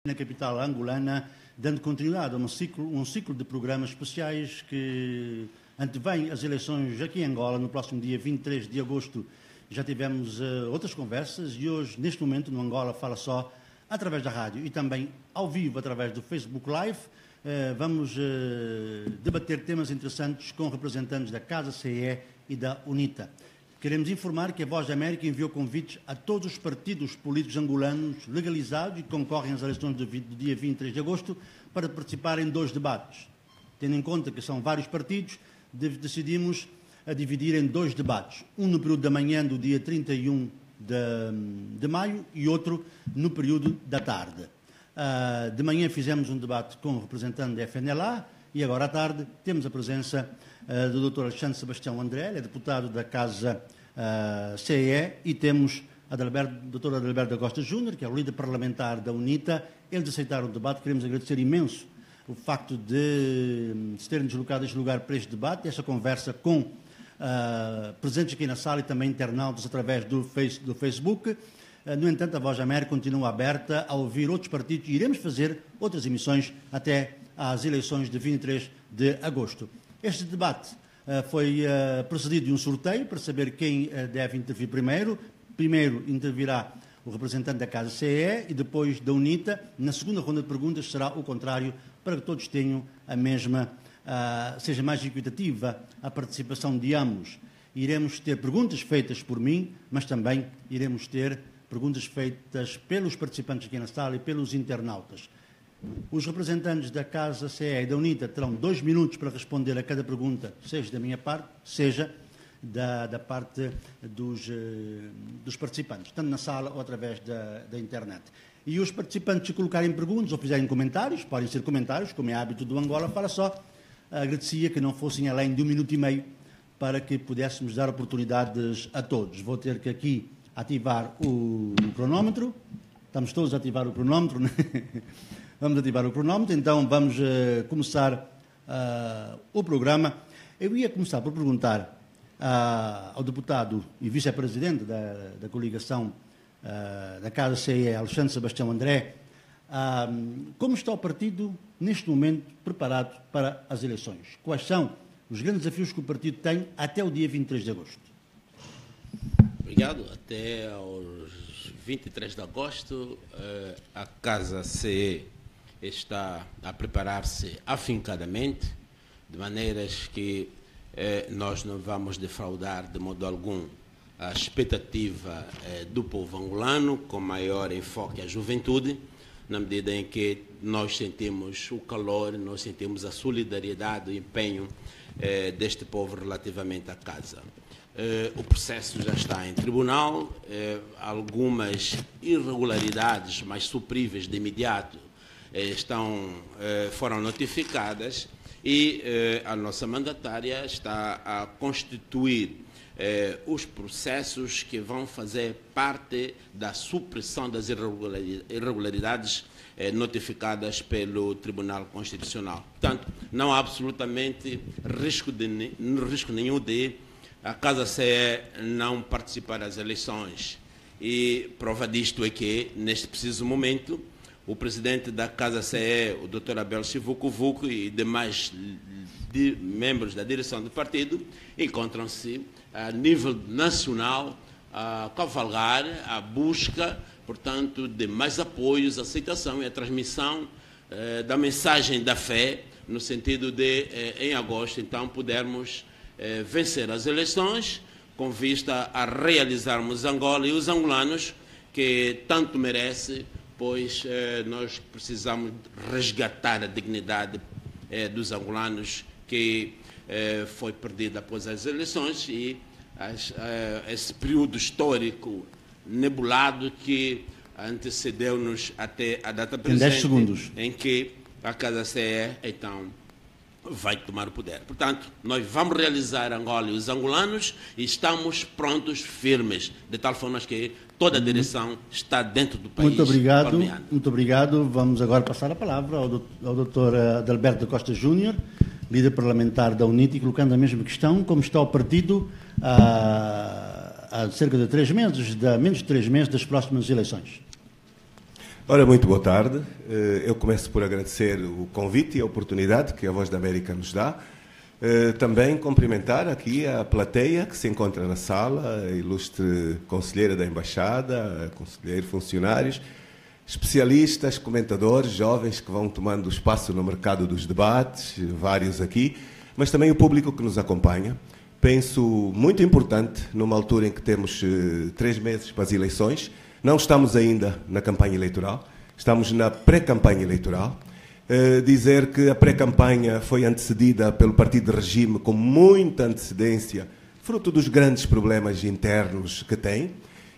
na capital angolana, dando continuidade a um ciclo de programas especiais que antevém as eleições aqui em Angola, no próximo dia 23 de agosto. Já tivemos outras conversas e hoje, neste momento, no Angola Fala Só, através da rádio e também ao vivo, através do Facebook Live, vamos debater temas interessantes com representantes da Casa CE e da UNITA. Queremos informar que a Voz da América enviou convites a todos os partidos políticos angolanos legalizados e que concorrem às eleições do dia 23 de agosto para participar em 2 debates. Tendo em conta que são vários partidos, decidimos a dividir em 2 debates. Um no período da manhã do dia 31 de maio e outro no período da tarde. De manhã fizemos um debate com o representante da FNLA e agora à tarde temos a presença do Dr. Alexandre Sebastião André, ele é deputado da Casa CE, e temos a Dr. Adalberto da Costa Júnior, que é o líder parlamentar da UNITA. Eles aceitaram o debate, queremos agradecer imenso o facto de se terem deslocado este lugar para este debate, esta conversa com presentes aqui na sala e também internautas através do Facebook. No entanto, a Voz da América continua aberta a ouvir outros partidos e iremos fazer outras emissões até às eleições de 23 de agosto. Este debate foi precedido de um sorteio para saber quem deve intervir primeiro. Primeiro intervirá o representante da Casa CE e depois da UNITA. Na segunda ronda de perguntas será o contrário, para que todos tenham a mesma, seja mais equitativa a participação de ambos. Iremos ter perguntas feitas por mim, mas também iremos ter perguntas feitas pelos participantes aqui na sala e pelos internautas. Os representantes da Casa CE e da UNITA terão 2 minutos para responder a cada pergunta, seja da minha parte, seja da parte dos participantes, tanto na sala ou através da internet. E os participantes, se colocarem perguntas ou fizerem comentários, podem ser comentários, como é hábito do Angola Fala Só, agradecia que não fossem além de 1 minuto e meio para que pudéssemos dar oportunidades a todos. Vou ter que aqui ativar o cronómetro. Estamos todos a ativar o cronómetro, né? Vamos ativar o cronómetro, então vamos começar o programa. Eu ia começar por perguntar ao deputado e vice-presidente da coligação da Casa CE, Alexandre Sebastião André, como está o partido neste momento preparado para as eleições? Quais são os grandes desafios que o partido tem até o dia 23 de agosto? Obrigado. Até aos 23 de agosto, a Casa CE está a preparar-se afincadamente, de maneiras que nós não vamos defraudar de modo algum a expectativa do povo angolano, com maior enfoque à juventude, na medida em que nós sentimos o calor, nós sentimos a solidariedade, o empenho deste povo relativamente à casa. O processo já está em tribunal, algumas irregularidades, mas supríveis de imediato, foram notificadas e a nossa mandatária está a constituir os processos que vão fazer parte da supressão das irregularidades notificadas pelo Tribunal Constitucional. Portanto, não há absolutamente risco nenhum de a Casa CE não participar das eleições. E prova disto é que, neste preciso momento, o presidente da Casa CE, o Dr. Abel Chivuco e demais membros da direção do partido encontram-se a nível nacional a cavalgar a busca, portanto, de mais apoios, aceitação e a transmissão da mensagem da fé, no sentido de, em agosto, então, pudermos vencer as eleições com vista a realizarmos Angola e os angolanos que tanto merece, pois nós precisamos resgatar a dignidade dos angolanos que foi perdida após as eleições e esse período histórico nebulado que antecedeu-nos até a data presente, 10 segundos. Em que a Casa CE, então, vai tomar o poder. Portanto, nós vamos realizar Angola e os angolanos e estamos prontos, firmes, de tal forma que toda a direção está dentro do país. Muito obrigado. Vamos agora passar a palavra ao Dr. Adalberto da Costa Júnior, líder parlamentar da UNITA, e colocando a mesma questão: como está o partido há cerca de 3 meses, menos de 3 meses das próximas eleições? Ora, muito boa tarde. Eu começo por agradecer o convite e a oportunidade que a Voz da América nos dá. Também cumprimentar aqui a plateia que se encontra na sala, a ilustre conselheira da Embaixada, conselheiros, funcionários, especialistas, comentadores, jovens que vão tomando espaço no mercado dos debates, vários aqui, mas também o público que nos acompanha. Penso muito importante, numa altura em que temos 3 meses para as eleições. Não estamos ainda na campanha eleitoral, estamos na pré-campanha eleitoral. Dizer que a pré-campanha foi antecedida pelo partido de regime com muita antecedência, fruto dos grandes problemas internos que tem,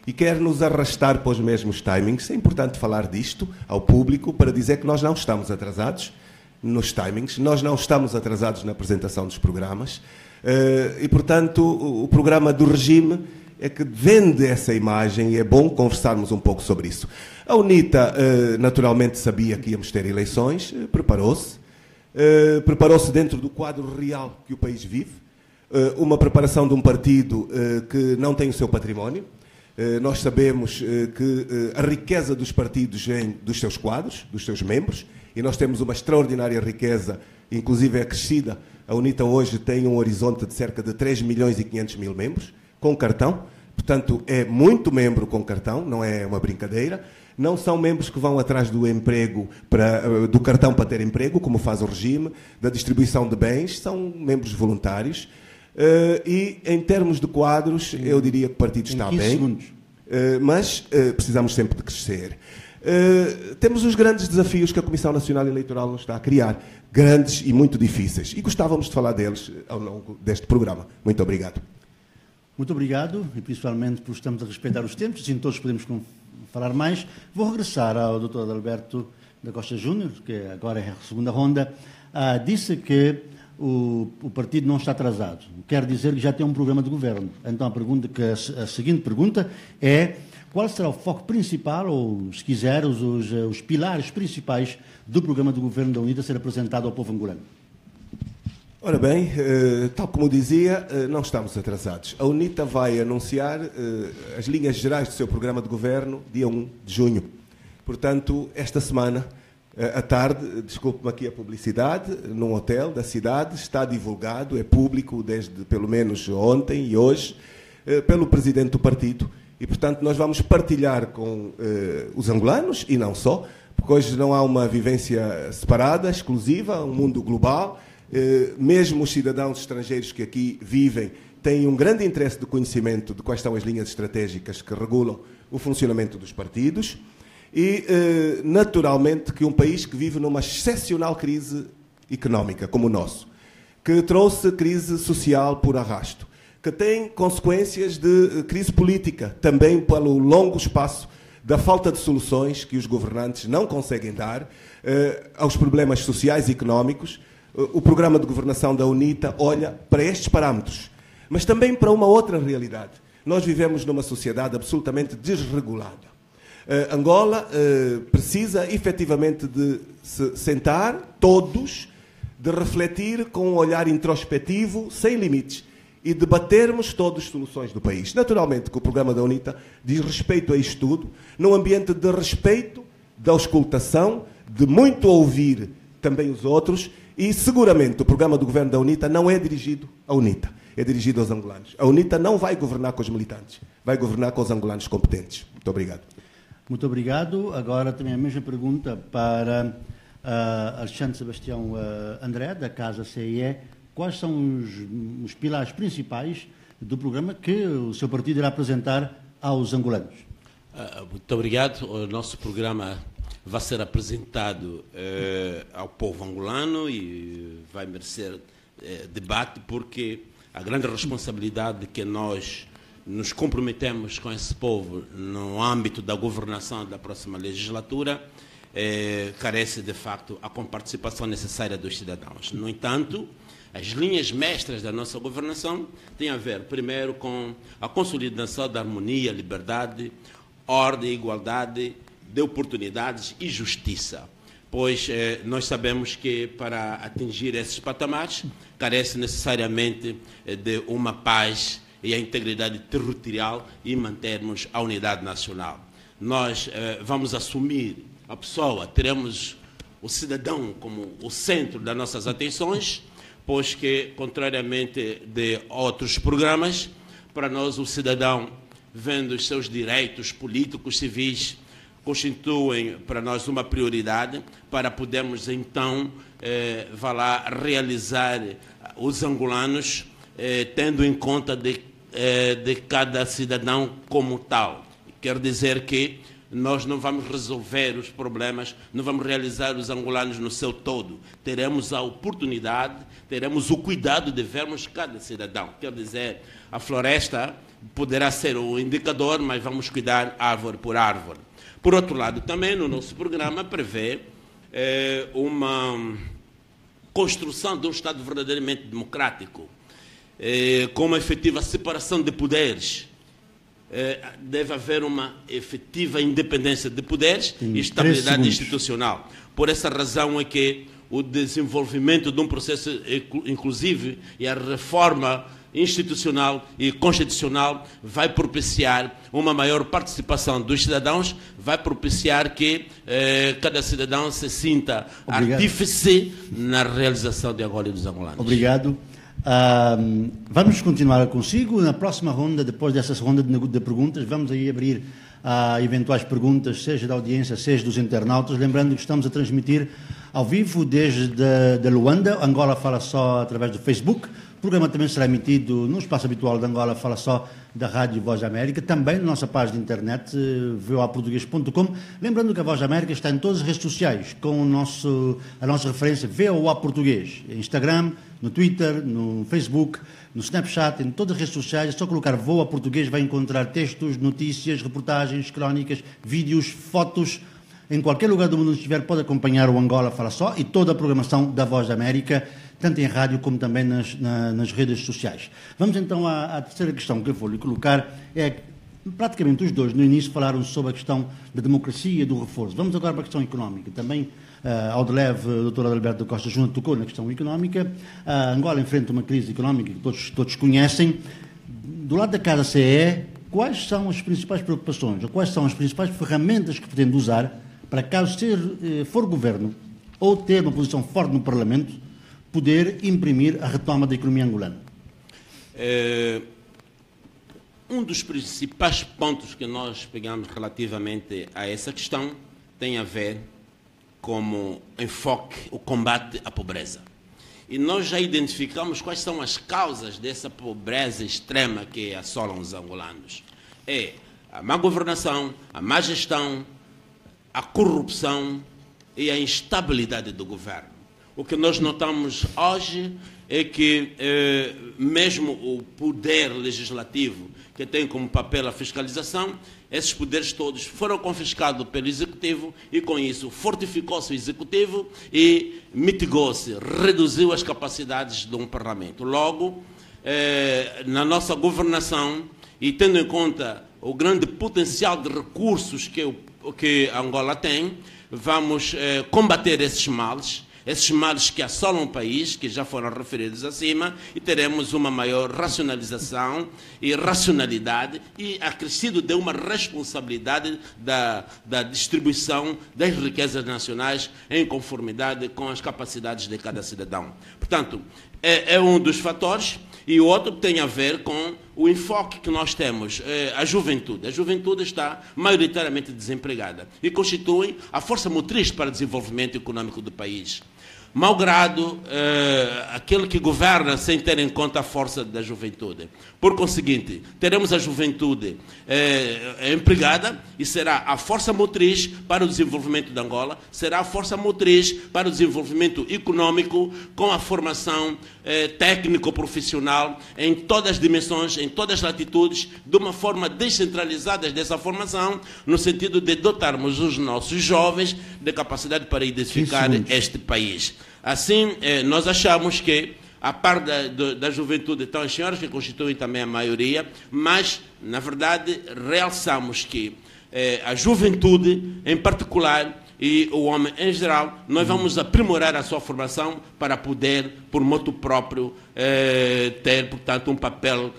e quer nos arrastar para os mesmos timings. É importante falar disto ao público para dizer que nós não estamos atrasados nos timings, nós não estamos atrasados na apresentação dos programas, e, portanto, o programa do regime é que vende essa imagem e é bom conversarmos um pouco sobre isso. A UNITA, naturalmente, sabia que íamos ter eleições, preparou-se dentro do quadro real que o país vive, uma preparação de um partido que não tem o seu património. Nós sabemos que a riqueza dos partidos vem dos seus quadros, dos seus membros, e nós temos uma extraordinária riqueza, inclusive é acrescida. A UNITA hoje tem um horizonte de cerca de 3 milhões e 500 mil membros, com cartão, portanto é muito membro com cartão, não é uma brincadeira. Não são membros que vão atrás do emprego, do cartão para ter emprego, como faz o regime, da distribuição de bens, são membros voluntários. E em termos de quadros, eu diria que o partido está bem, mas precisamos sempre de crescer. Temos os grandes desafios que a Comissão Nacional Eleitoral nos está a criar, grandes e muito difíceis, e gostávamos de falar deles ao longo deste programa. Muito obrigado. Muito obrigado, e principalmente por estamos a respeitar os tempos, assim todos podemos falar mais. Vou regressar ao Dr. Adalberto da Costa Júnior, que agora é a segunda ronda. Disse que o partido não está atrasado. Quer dizer que já tem um programa de governo. Então a seguinte pergunta é: qual será o foco principal, ou, se quiser, os pilares principais do programa de governo da UNITA a ser apresentado ao povo angolano? Ora bem, tal como dizia, não estamos atrasados. A UNITA vai anunciar as linhas gerais do seu programa de governo dia 1 de junho. Portanto, esta semana, à tarde, desculpe-me aqui a publicidade, num hotel da cidade, está divulgado, é público desde pelo menos ontem e hoje, pelo presidente do partido. E, portanto, nós vamos partilhar com os angolanos, e não só, porque hoje não há uma vivência separada, exclusiva, um mundo global. Mesmo os cidadãos estrangeiros que aqui vivem têm um grande interesse de conhecimento de quais são as linhas estratégicas que regulam o funcionamento dos partidos e, naturalmente, que um país que vive numa excepcional crise económica, como o nosso, que trouxe crise social por arrasto, que tem consequências de crise política, também pelo longo espaço da falta de soluções que os governantes não conseguem dar aos problemas sociais e económicos. O programa de governação da UNITA olha para estes parâmetros, mas também para uma outra realidade. Nós vivemos numa sociedade absolutamente desregulada. Angola precisa, efetivamente, de se sentar, todos, de refletir com um olhar introspectivo, sem limites, e debatermos todas as soluções do país. Naturalmente que o programa da UNITA diz respeito a isto tudo, num ambiente de respeito, de auscultação, de muito ouvir também os outros. E, seguramente, o programa do governo da UNITA não é dirigido à UNITA, é dirigido aos angolanos. A UNITA não vai governar com os militantes, vai governar com os angolanos competentes. Muito obrigado. Muito obrigado. Agora também a mesma pergunta para Alexandre Sebastião André, da Casa CIE. Quais são os pilares principais do programa que o seu partido irá apresentar aos angolanos? Muito obrigado. O nosso programa vai ser apresentado ao povo angolano e vai merecer debate, porque a grande responsabilidade que nós nos comprometemos com esse povo no âmbito da governação da próxima legislatura carece, de facto, a participação necessária dos cidadãos. No entanto, as linhas mestras da nossa governação têm a ver, primeiro, com a consolidação da harmonia, liberdade, ordem, igualdade de oportunidades e justiça, pois nós sabemos que para atingir esses patamares carece necessariamente de uma paz e a integridade territorial e mantermos a unidade nacional. Nós vamos assumir a pessoa, teremos o cidadão como o centro das nossas atenções, pois que, contrariamente de outros programas, para nós o cidadão, vendo os seus direitos políticos, civis, constituem para nós uma prioridade para podermos então realizar os angolanos tendo em conta de cada cidadão como tal. Quer dizer que nós não vamos resolver os problemas, não vamos realizar os angolanos no seu todo. Teremos a oportunidade, teremos o cuidado de vermos cada cidadão. Quer dizer, a floresta poderá ser o indicador, mas vamos cuidar árvore por árvore. Por outro lado, também no nosso programa prevê uma construção de um Estado verdadeiramente democrático, com uma efetiva separação de poderes. Deve haver uma efetiva independência de poderes e estabilidade institucional. Por essa razão é que o desenvolvimento de um processo inclusivo e a reforma institucional e constitucional vai propiciar uma maior participação dos cidadãos, vai propiciar que cada cidadão se sinta artífice na realização de Angola e dos angolanos. Obrigado. Vamos continuar consigo. Na próxima ronda, depois dessa ronda de perguntas, vamos aí abrir eventuais perguntas, seja da audiência, seja dos internautas. Lembrando que estamos a transmitir ao vivo desde Luanda. Angola Fala Só através do Facebook. O programa também será emitido no espaço habitual de Angola Fala Só da Rádio Voz da América, também na nossa página de internet, voaportugues.com. Lembrando que a Voz da América está em todas as redes sociais, com a nossa referência VOA Português, Instagram, no Twitter, no Facebook, no Snapchat, em todas as redes sociais. É só colocar VOA Português, vai encontrar textos, notícias, reportagens, crónicas, vídeos, fotos. Em qualquer lugar do mundo onde estiver, pode acompanhar o Angola Fala Só e toda a programação da Voz da América, tanto em rádio como também nas redes sociais. Vamos então à terceira questão que eu vou lhe colocar. Praticamente os dois, no início, falaram sobre a questão da democracia e do reforço. Vamos agora para a questão económica. Também, ao de leve, o Dr. Adalberto da Costa Júnior tocou na questão económica. Angola enfrenta uma crise económica que todos conhecem. Do lado da Casa CE, quais são as principais preocupações, ou quais são as principais ferramentas que pretende usar para, caso for governo ou ter uma posição forte no Parlamento, poder imprimir a retoma da economia angolana? Um dos principais pontos que nós pegamos relativamente a essa questão tem a ver como enfoque o combate à pobreza. E nós já identificamos quais são as causas dessa pobreza extrema que assolam os angolanos. É a má governação, a má gestão, a corrupção e a instabilidade do governo. O que nós notamos hoje é que mesmo o poder legislativo, que tem como papel a fiscalização, esses poderes todos foram confiscados pelo Executivo e, com isso, fortificou-se o Executivo e mitigou-se, reduziu as capacidades de um Parlamento. Logo, na nossa governação, e tendo em conta o grande potencial de recursos que Angola tem, vamos combater esses males que assolam o país, que já foram referidos acima, e teremos uma maior racionalização e racionalidade e acrescido de uma responsabilidade da distribuição das riquezas nacionais em conformidade com as capacidades de cada cidadão. Portanto, é um dos fatores. E o outro tem a ver com o enfoque que nós temos. A juventude. A juventude está maioritariamente desempregada e constitui a força motriz para o desenvolvimento econômico do país. Malgrado aquele que governa sem ter em conta a força da juventude. Por conseguinte, teremos a juventude empregada e será a força motriz para o desenvolvimento de Angola, será a força motriz para o desenvolvimento econômico com a formação técnico-profissional em todas as dimensões, em todas as latitudes, de uma forma descentralizada dessa formação, no sentido de dotarmos os nossos jovens de capacidade para identificar este país. Assim, nós achamos que, a par da juventude, estão as senhoras, que constituem também a maioria, mas, na verdade, realçamos que a juventude, em particular, e o homem em geral, nós vamos aprimorar a sua formação para poder, por moto próprio, ter, portanto, um papel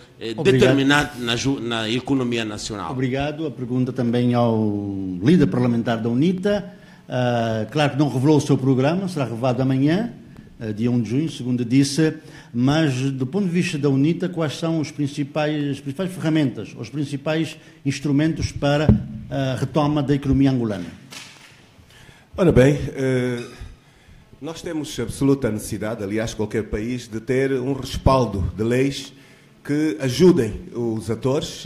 determinado na economia nacional. Obrigado. A pergunta também ao líder parlamentar da UNITA. Claro que não revelou o seu programa, será revelado amanhã, dia 1 de junho, segundo disse, mas do ponto de vista da UNITA, quais são as principais ferramentas, os principais instrumentos para a retoma da economia angolana? Ora bem, nós temos absoluta necessidade, aliás, qualquer país, de ter um respaldo de leis que ajudem os atores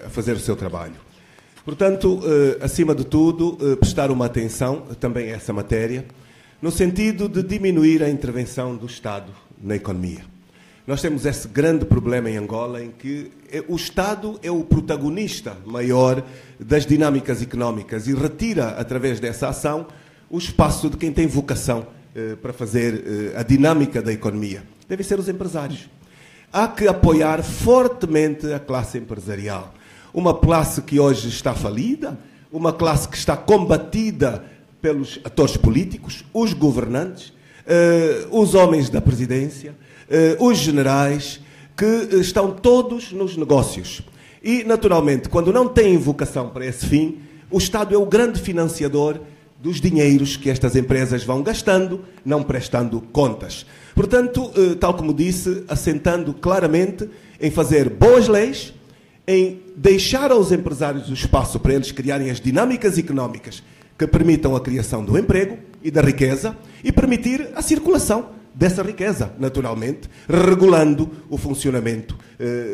a fazer o seu trabalho. Portanto, acima de tudo, prestar uma atenção também a essa matéria, no sentido de diminuir a intervenção do Estado na economia. Nós temos esse grande problema em Angola, em que o Estado é o protagonista maior das dinâmicas económicas e retira, através dessa ação, o espaço de quem tem vocação para fazer a dinâmica da economia. Devem ser os empresários. Há que apoiar fortemente a classe empresarial. Uma classe que hoje está falida, uma classe que está combatida pelos atores políticos, os governantes, os homens da presidência, os generais, que estão todos nos negócios. E, naturalmente, quando não têm vocação para esse fim, o Estado é o grande financiador dos dinheiros que estas empresas vão gastando, não prestando contas. Portanto, tal como disse, assentando claramente em fazer boas leis, em deixar aos empresários o espaço para eles criarem as dinâmicas económicas que permitam a criação do emprego e da riqueza e permitir a circulação dessa riqueza, naturalmente, regulando o funcionamento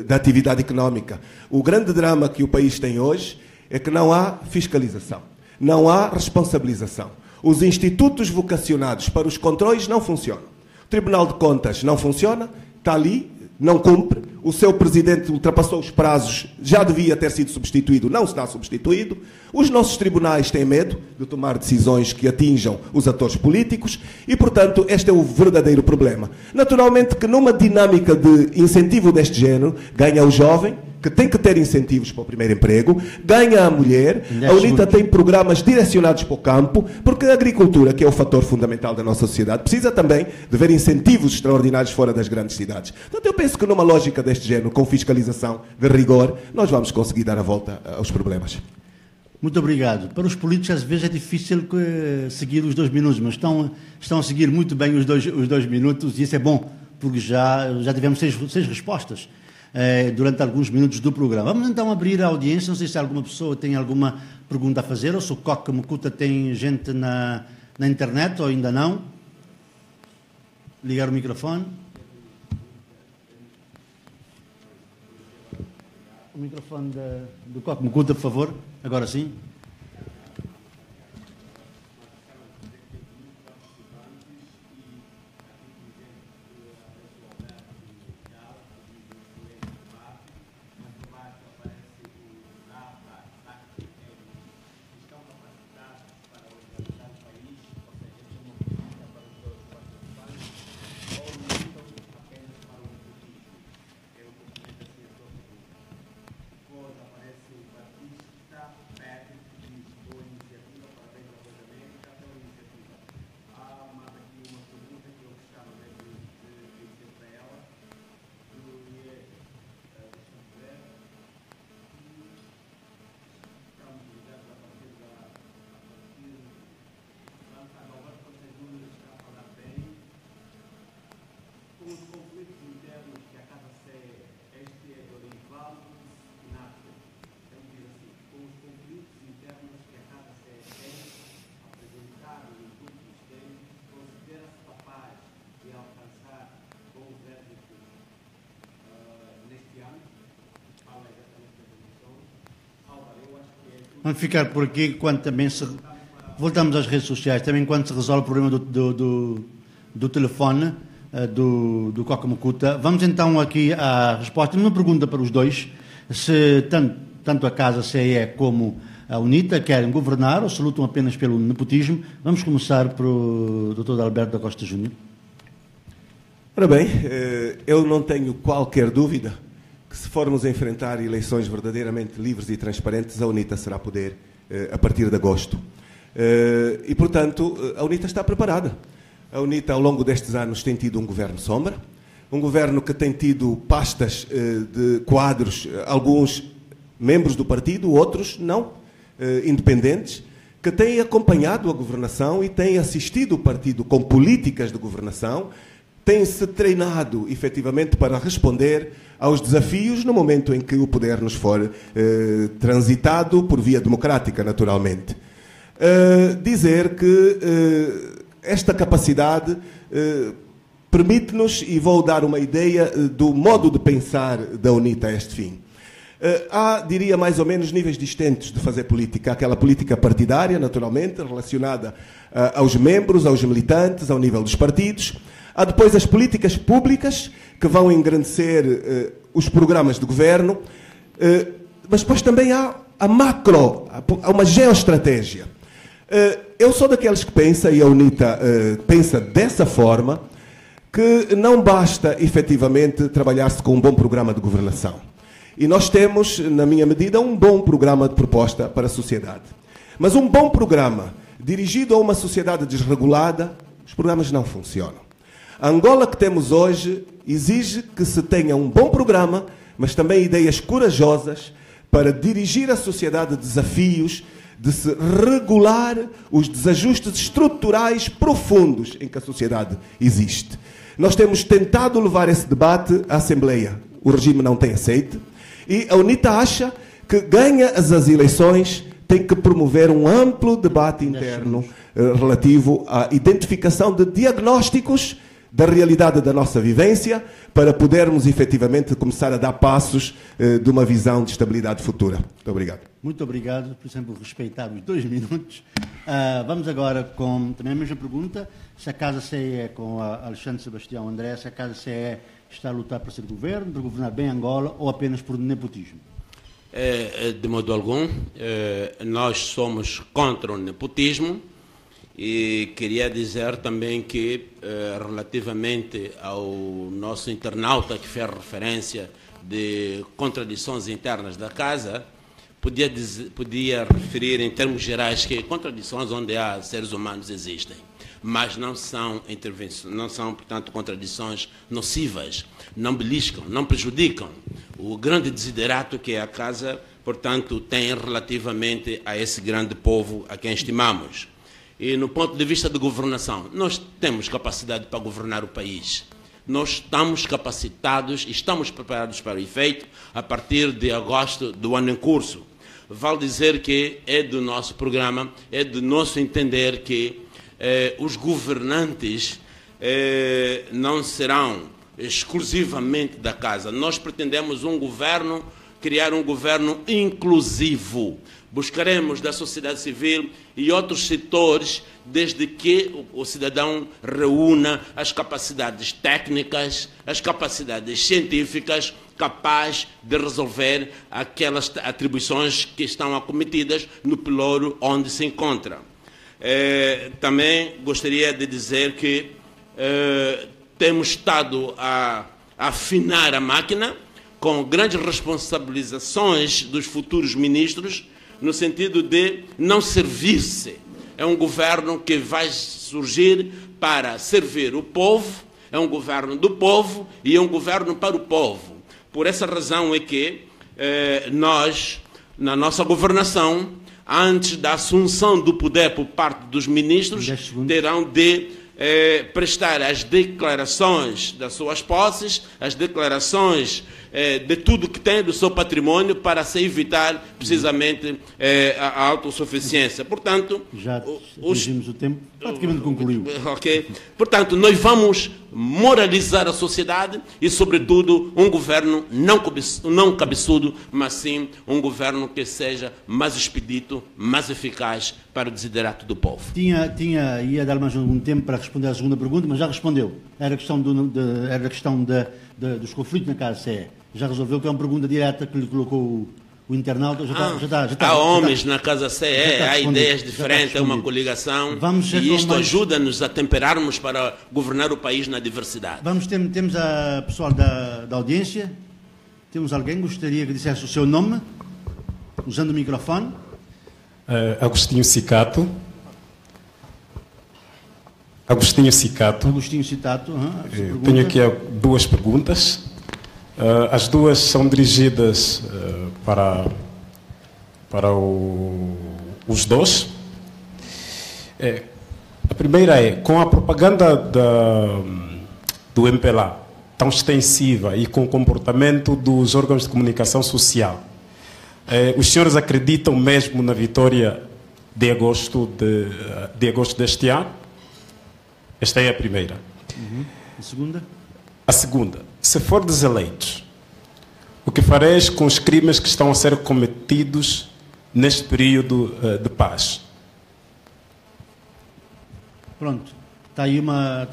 da atividade económica. O grande drama que o país tem hoje é que não há fiscalização, não há responsabilização. Os institutos vocacionados para os controles não funcionam. O Tribunal de Contas não funciona, está ali, não cumpre. O seu presidente ultrapassou os prazos, já devia ter sido substituído, não está substituído. Os nossos tribunais têm medo de tomar decisões que atinjam os atores políticos e, portanto, este é o verdadeiro problema. Naturalmente que numa dinâmica de incentivo deste género, ganha o jovem, que tem que ter incentivos para o primeiro emprego, ganha a mulher, a UNITA tem programas direcionados para o campo, porque a agricultura, que é o fator fundamental da nossa sociedade, precisa também de ver incentivos extraordinários fora das grandes cidades. Portanto, eu penso que numa lógica deste género, com fiscalização de rigor, nós vamos conseguir dar a volta aos problemas. Muito obrigado. Para os políticos, às vezes, é difícil seguir os 2 minutos, mas estão a seguir muito bem os dois minutos, e isso é bom, porque já tivemos seis respostas durante alguns minutos do programa. Vamos então abrir a audiência. Não sei se alguma pessoa tem alguma pergunta a fazer, ou se o Coca Mucuta tem gente na internet, ou ainda não. Ligar o microfone. O microfone do Coca Mucuta, por favor. Agora sim. Vamos ficar por aqui, quando também voltamos às redes sociais, também quando se resolve o problema do telefone do Coca Mucuta. Vamos então aqui à resposta. Uma pergunta para os dois, se tanto a Casa CE como a UNITA querem governar ou se lutam apenas pelo nepotismo. Vamos começar pelo Dr. Alberto da Costa Júnior. Ora bem, eu não tenho qualquer dúvida que, se formos enfrentar eleições verdadeiramente livres e transparentes, a UNITA será poder a partir de agosto. E, portanto, a UNITA está preparada. A UNITA, ao longo destes anos, tem tido um governo sombra, um governo que tem tido pastas de quadros, alguns membros do partido, outros não, independentes, que tem acompanhado a governação e tem assistido o partido com políticas de governação, tem-se treinado efetivamente para responder aos desafios no momento em que o poder nos for transitado por via democrática, naturalmente. Dizer que esta capacidade permite-nos, e vou dar uma ideia do modo de pensar da UNITA a este fim. Há, diria, mais ou menos níveis distintos de fazer política. Há aquela política partidária, naturalmente, relacionada aos membros, aos militantes, ao nível dos partidos. Há depois as políticas públicas, que vão engrandecer os programas de governo. Mas depois também há a macro, há uma geoestratégia. Eu sou daqueles que pensa, e a UNITA pensa dessa forma, que não basta, efetivamente, trabalhar-se com um bom programa de governação. E nós temos, na minha medida, um bom programa de proposta para a sociedade. Mas um bom programa dirigido a uma sociedade desregulada, os programas não funcionam. A Angola que temos hoje exige que se tenha um bom programa, mas também ideias corajosas para dirigir a sociedade a desafios de se regular os desajustes estruturais profundos em que a sociedade existe. Nós temos tentado levar esse debate à Assembleia. O regime não tem aceito. E a UNITA acha que ganha as eleições, tem que promover um amplo debate interno relativo à identificação de diagnósticos da realidade da nossa vivência, para podermos efetivamente começar a dar passos de uma visão de estabilidade futura. Muito obrigado. Muito obrigado, por exemplo, respeitar os 2 minutos. Vamos agora com também a mesma pergunta. Se a Casa CE é com a Alexandre Sebastião André, se a Casa CE está a lutar para ser governo, para governar bem Angola, ou apenas por nepotismo? De modo algum. Nós somos contra o nepotismo. E queria dizer também que, relativamente ao nosso internauta que fez referência de contradições internas da Casa, podia referir em termos gerais que contradições onde há seres humanos existem, mas não são portanto, contradições nocivas, não beliscam, não prejudicam o grande desiderato que a Casa, portanto, tem relativamente a esse grande povo a quem estimamos. E no ponto de vista de governação, nós temos capacidade para governar o país. Nós estamos capacitados e estamos preparados para o efeito a partir de agosto do ano em curso. Vale dizer que é do nosso programa, é do nosso entender que os governantes não serão exclusivamente da Casa. Nós pretendemos criar um governo inclusivo. Buscaremos da sociedade civil e outros setores, desde que o cidadão reúna as capacidades técnicas, as capacidades científicas, capaz de resolver aquelas atribuições que estão acometidas no pelouro onde se encontra. Também gostaria de dizer que temos estado a afinar a máquina com grandes responsabilizações dos futuros ministros, no sentido de não servir-se. É um governo que vai surgir para servir o povo, é um governo do povo e é um governo para o povo. Por essa razão é que nós, na nossa governação, antes da assunção do poder por parte dos ministros, terão de prestar as declarações das suas posses, as declarações de tudo que tem do seu patrimônio, para se evitar precisamente a autossuficiência. Portanto, já atingimos o tempo, praticamente concluiu. Ok. Portanto, nós vamos moralizar a sociedade e, sobretudo, um governo não cabeçudo, mas sim um governo que seja mais expedito, mais eficaz para o desiderato do povo. Ia dar mais algum tempo para responder à segunda pergunta, mas já respondeu. Era a questão, dos conflitos na Casa CE. Já resolveu, que é uma pergunta direta que lhe colocou o internauta. Há homens na Casa CE, há ideias diferentes, é uma coligação, e isto ajuda-nos a temperarmos para governar o país na diversidade. Temos a pessoal da audiência. Temos alguém que gostaria que dissesse o seu nome, usando o microfone. Agostinho Cicato. Agostinho Cicato. Tenho aqui 2 perguntas. As 2 são dirigidas para os 2. A primeira é, com a propaganda do MPLA tão extensiva e com o comportamento dos órgãos de comunicação social, os senhores acreditam mesmo na vitória de agosto deste ano? Esta é a primeira. A segunda? A segunda, se for deseleitos, o que fareis com os crimes que estão a ser cometidos neste período de paz? Pronto, está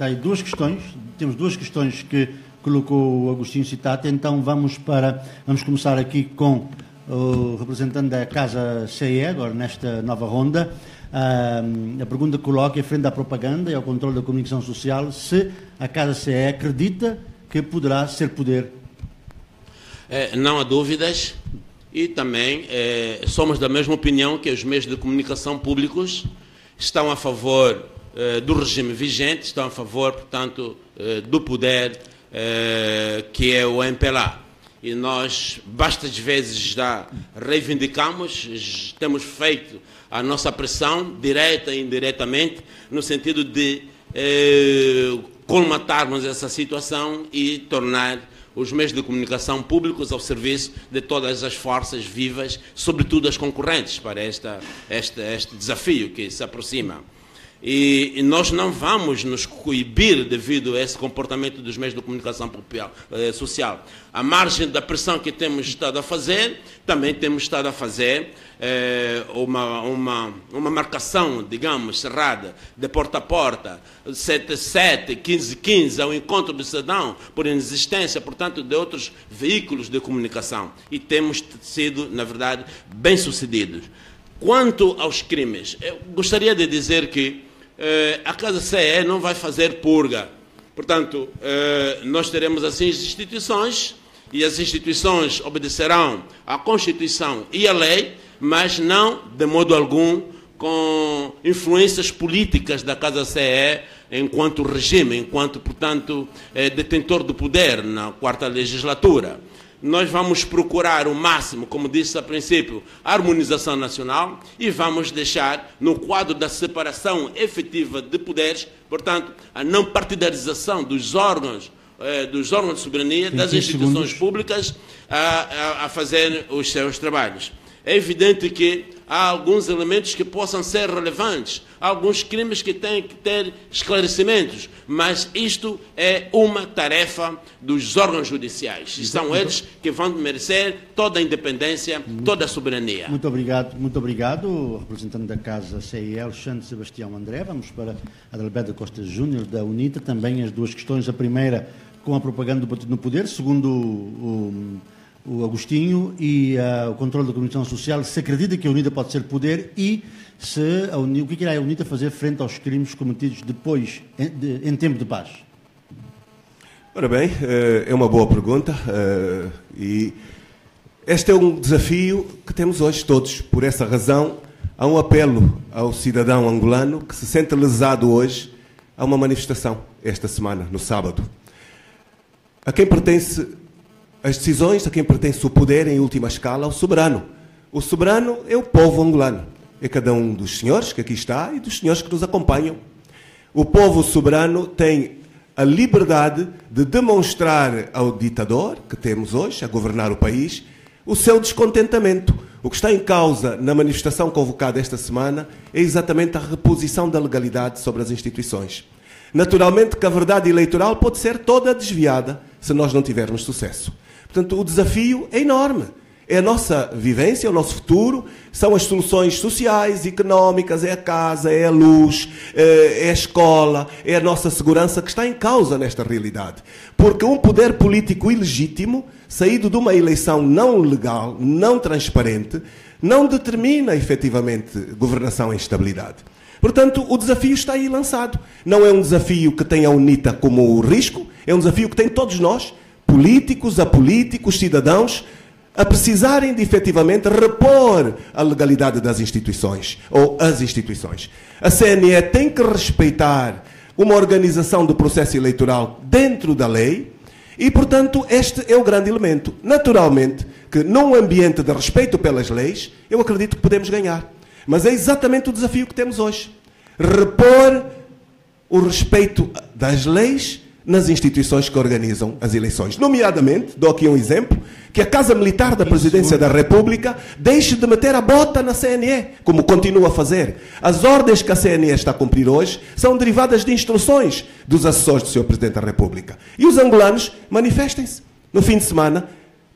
aí duas questões. Temos duas questões que colocou o Agostinho Citato. Então vamos começar aqui com o representante da Casa CE, agora nesta nova ronda. A pergunta que coloca é frente à propaganda e ao controle da comunicação social, se a Casa CE acredita que poderá ser poder. Não há dúvidas, e também somos da mesma opinião que os meios de comunicação públicos estão a favor do regime vigente, estão a favor, portanto, do poder que é o MPLA. E nós, bastas vezes, já reivindicamos, temos feito a nossa pressão, direta e indiretamente, no sentido de colmatarmos essa situação e tornar os meios de comunicação públicos ao serviço de todas as forças vivas, sobretudo as concorrentes, para este desafio que se aproxima. E nós não vamos nos coibir devido a esse comportamento dos meios de comunicação social. À margem da pressão que temos estado a fazer, também temos estado a fazer uma marcação, digamos, cerrada, de porta a porta, 7-7, 15-15, ao encontro do cidadão, por inexistência, portanto, de outros veículos de comunicação. E temos sido, na verdade, bem-sucedidos. Quanto aos crimes, eu gostaria de dizer que a Casa CE não vai fazer purga. Portanto, nós teremos assim as instituições, e as instituições obedecerão à Constituição e à lei, mas não, de modo algum, com influências políticas da Casa CE enquanto regime, enquanto, portanto, detentor do poder na 4ª legislatura. Nós vamos procurar o máximo, como disse a princípio, a harmonização nacional, e vamos deixar, no quadro da separação efetiva de poderes, portanto, a não partidarização dos órgãos de soberania, das instituições públicas, a fazer os seus trabalhos. É evidente que há alguns elementos que possam ser relevantes, há alguns crimes que têm que ter esclarecimentos, mas isto é uma tarefa dos órgãos judiciais. E são eles que vão merecer toda a independência, toda a soberania. Muito obrigado, o representante da Casa CE, Alexandre Sebastião André. Vamos para Adalberto Costa Júnior, da UNITA. Também as duas questões. A primeira, com a propaganda do partido no poder, segundo o Agostinho, e o controle da comunicação social, se acredita que a UNITA pode ser poder, e o que irá a UNITA fazer frente aos crimes cometidos depois, em tempo de paz? Ora bem, é uma boa pergunta, e este é um desafio que temos hoje todos. Por essa razão, há um apelo ao cidadão angolano que se sente lesado hoje a uma manifestação esta semana, no sábado. A quem pertence as decisões, a quem pertence o poder, em última escala, ao soberano. O soberano é o povo angolano. É cada um dos senhores que aqui está e dos senhores que nos acompanham. O povo soberano tem a liberdade de demonstrar ao ditador, que temos hoje, a governar o país, o seu descontentamento. O que está em causa na manifestação convocada esta semana é exatamente a reposição da legalidade sobre as instituições. Naturalmente que a verdade eleitoral pode ser toda desviada se nós não tivermos sucesso. Portanto, o desafio é enorme. É a nossa vivência, é o nosso futuro, são as soluções sociais, económicas, é a casa, é a luz, é a escola, é a nossa segurança que está em causa nesta realidade. Porque um poder político ilegítimo, saído de uma eleição não legal, não transparente, não determina efetivamente governação em estabilidade. Portanto, o desafio está aí lançado. Não é um desafio que tem a UNITA como risco, é um desafio que tem todos nós, políticos, apolíticos, cidadãos, a precisarem de efetivamente repor a legalidade das instituições, ou as instituições. A CNE tem que respeitar uma organização do processo eleitoral dentro da lei e, portanto, este é o grande elemento. Naturalmente que num ambiente de respeito pelas leis, eu acredito que podemos ganhar. Mas é exatamente o desafio que temos hoje. repor o respeito das leis nas instituições que organizam as eleições. Nomeadamente, dou aqui um exemplo, que a Casa Militar da Presidência da República deixe de meter a bota na CNE, como continua a fazer. As ordens que a CNE está a cumprir hoje são derivadas de instruções dos assessores do Sr. Presidente da República. E os angolanos manifestem-se no fim de semana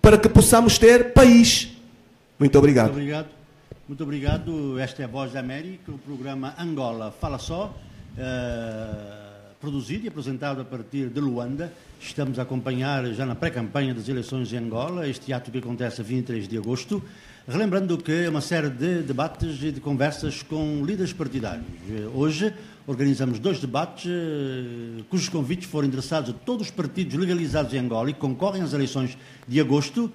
para que possamos ter país. Muito obrigado. Muito obrigado. Muito obrigado. Esta é a Voz da América, o programa Angola Fala Só, produzido e apresentado a partir de Luanda. Estamos a acompanhar já na pré-campanha das eleições em Angola, este ato que acontece a 23 de agosto, relembrando que é uma série de debates e de conversas com líderes partidários. Hoje organizamos 2 debates cujos convites foram endereçados a todos os partidos legalizados em Angola e que concorrem às eleições de agosto.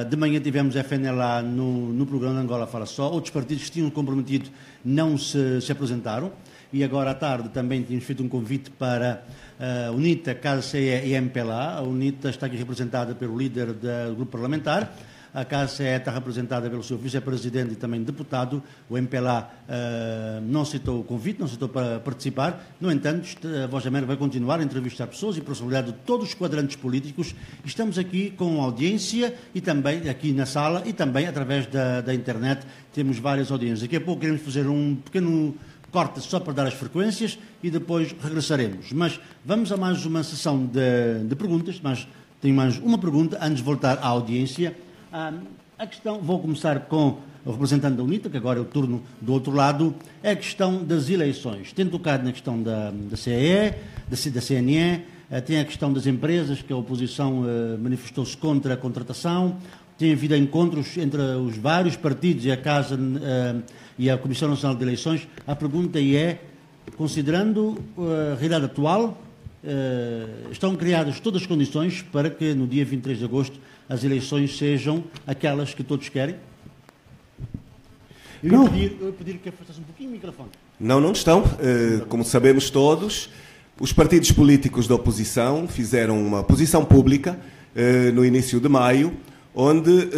De manhã tivemos a FNLA no programa Angola Fala Só. Outros partidos que tinham comprometido não se apresentaram. E agora à tarde também tínhamos feito um convite para a UNITA, KCE e MPLA. A UNITA está aqui representada pelo líder do grupo parlamentar. A KCE está representada pelo seu vice-presidente e também deputado. O MPLA não aceitou o convite, não aceitou para participar. No entanto, a Voz da América vai continuar a entrevistar pessoas e personalidades de todos os quadrantes políticos. Estamos aqui com audiência e também aqui na sala e também através da internet temos várias audiências. Daqui a pouco queremos fazer um pequeno corte só para dar as frequências e depois regressaremos. Mas vamos a mais uma sessão de perguntas, mas tenho mais uma pergunta antes de voltar à audiência. A questão, vou começar com o representante da UNITA, que agora é o turno do outro lado, é a questão das eleições. Tem tocado na questão da CEE, da CNE, tem a questão das empresas, que a oposição manifestou-se contra a contratação, tem havido encontros entre os vários partidos e a Casa e a Comissão Nacional de Eleições. A pergunta é, considerando a realidade atual, estão criadas todas as condições para que no dia 23 de agosto as eleições sejam aquelas que todos querem? Eu ia pedir que afastasse um pouquinho o microfone. Não estão. Como sabemos todos, os partidos políticos da oposição fizeram uma posição pública no início de maio, onde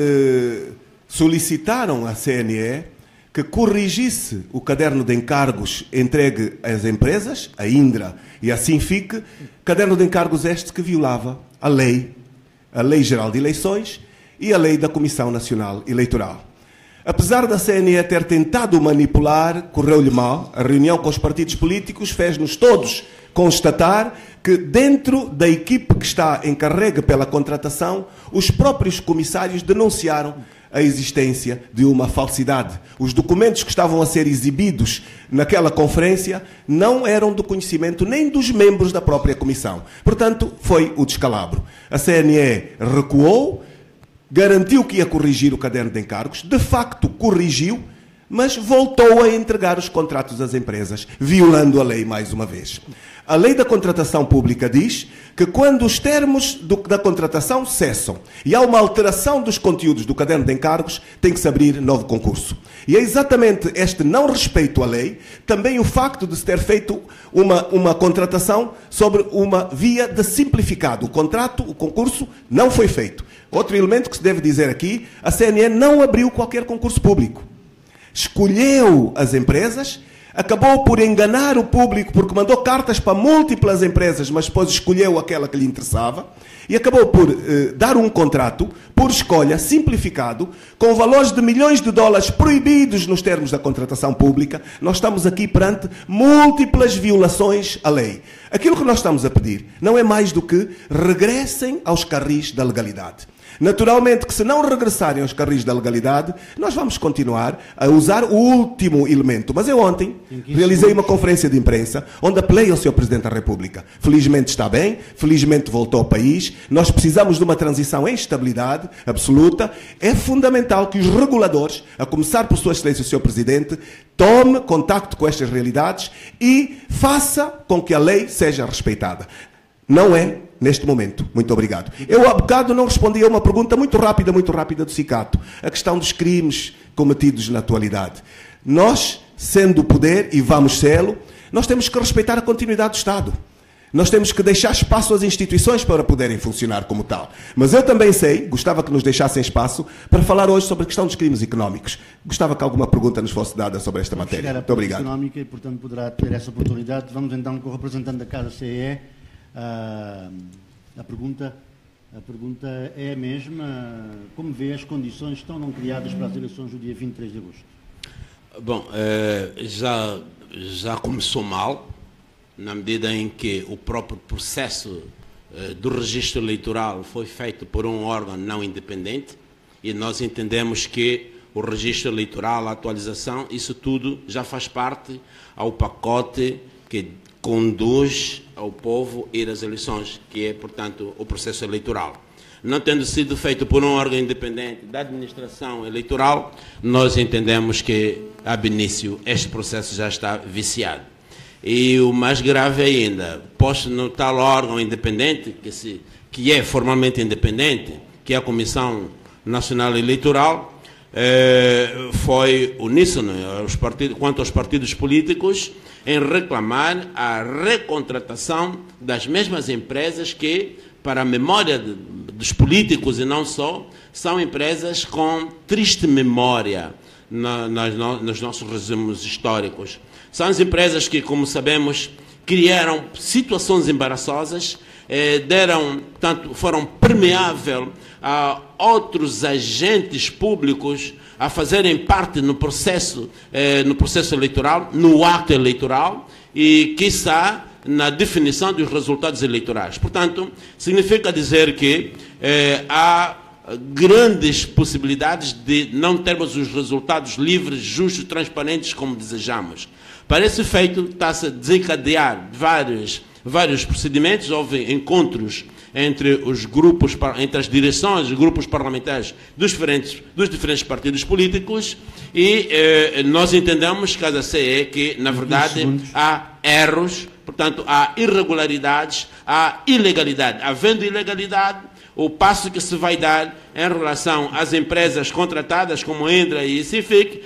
solicitaram à CNE que corrigisse o caderno de encargos entregue às empresas, a Indra e a Sinfic, caderno de encargos este que violava a Lei Geral de Eleições e a Lei da Comissão Nacional Eleitoral. Apesar da CNE ter tentado manipular, correu-lhe mal. A reunião com os partidos políticos fez-nos todos constatar que dentro da equipe que está encarregue pela contratação, os próprios comissários denunciaram a existência de uma falsidade. Os documentos que estavam a ser exibidos naquela conferência não eram do conhecimento nem dos membros da própria comissão. Portanto, foi o descalabro. A CNE recuou, garantiu que ia corrigir o caderno de encargos, de facto corrigiu, mas voltou a entregar os contratos às empresas, violando a lei mais uma vez. A lei da contratação pública diz que quando os termos da contratação cessam e há uma alteração dos conteúdos do caderno de encargos, tem que se abrir novo concurso. E é exatamente este não respeito à lei, também o facto de se ter feito uma contratação sobre uma via de simplificado. O concurso não foi feito. Outro elemento que se deve dizer aqui, a CNE não abriu qualquer concurso público. Escolheu as empresas, acabou por enganar o público porque mandou cartas para múltiplas empresas, mas depois escolheu aquela que lhe interessava e acabou por dar um contrato, por escolha, simplificado, com valores de milhões de dólares proibidos nos termos da contratação pública. Nós estamos aqui perante múltiplas violações à lei. Aquilo que nós estamos a pedir não é mais do que regressem aos carris da legalidade. Naturalmente que se não regressarem aos carris da legalidade, nós vamos continuar a usar o último elemento. Mas eu ontem realizei uma conferência de imprensa onde apelei ao Sr. Presidente da República. Felizmente está bem, felizmente voltou ao país. Nós precisamos de uma transição em estabilidade absoluta. É fundamental que os reguladores, a começar por Sua Excelência o Sr. Presidente, tome contacto com estas realidades e faça com que a lei seja respeitada. Não é neste momento. Muito obrigado. Eu há bocado não respondi a uma pergunta muito rápida do Cicato. A questão dos crimes cometidos na atualidade. Nós, sendo o poder, e vamos sê-lo, nós temos que respeitar a continuidade do Estado. Nós temos que deixar espaço às instituições para poderem funcionar como tal. Mas eu também sei, gostava que nos deixassem espaço para falar hoje sobre a questão dos crimes económicos. Gostava que alguma pergunta nos fosse dada sobre esta matéria. Muito obrigado. Económica e, portanto, poderá ter essa oportunidade. Vamos então com o representante da Casa CE. A pergunta é a mesma. Como vê as condições que estão não criadas para as eleições do dia 23 de agosto? Bom, já começou mal, na medida em que o próprio processo do registro eleitoral foi feito por um órgão não independente, e nós entendemos que o registro eleitoral, a atualização, isso tudo já faz parte ao pacote que conduz ao povo ir às eleições, que é, portanto, o processo eleitoral. Não tendo sido feito por um órgão independente da administração eleitoral, nós entendemos que, ab início, este processo já está viciado. E o mais grave ainda, posto no tal órgão independente, que é formalmente independente, que é a Comissão Nacional Eleitoral, foi uníssono quanto aos partidos políticos em reclamar a recontratação das mesmas empresas que, para a memória dos políticos e não só, são empresas com triste memória nos nossos resumos históricos. São as empresas que, como sabemos, criaram situações embaraçosas, foram permeáveis a outros agentes públicos a fazerem parte no processo eleitoral, no ato eleitoral e, quiçá, na definição dos resultados eleitorais. Portanto, significa dizer que há grandes possibilidades de não termos os resultados livres, justos, transparentes como desejamos. Para esse efeito, está-se a desencadear vários procedimentos. Houve encontros entre os grupos, entre as direções, os grupos parlamentares dos diferentes partidos políticos e nós entendemos, Casa CE, que, na verdade, há erros, portanto, há irregularidades, há ilegalidade. Havendo ilegalidade, o passo que se vai dar em relação às empresas contratadas, como a Indra e a CIFIC,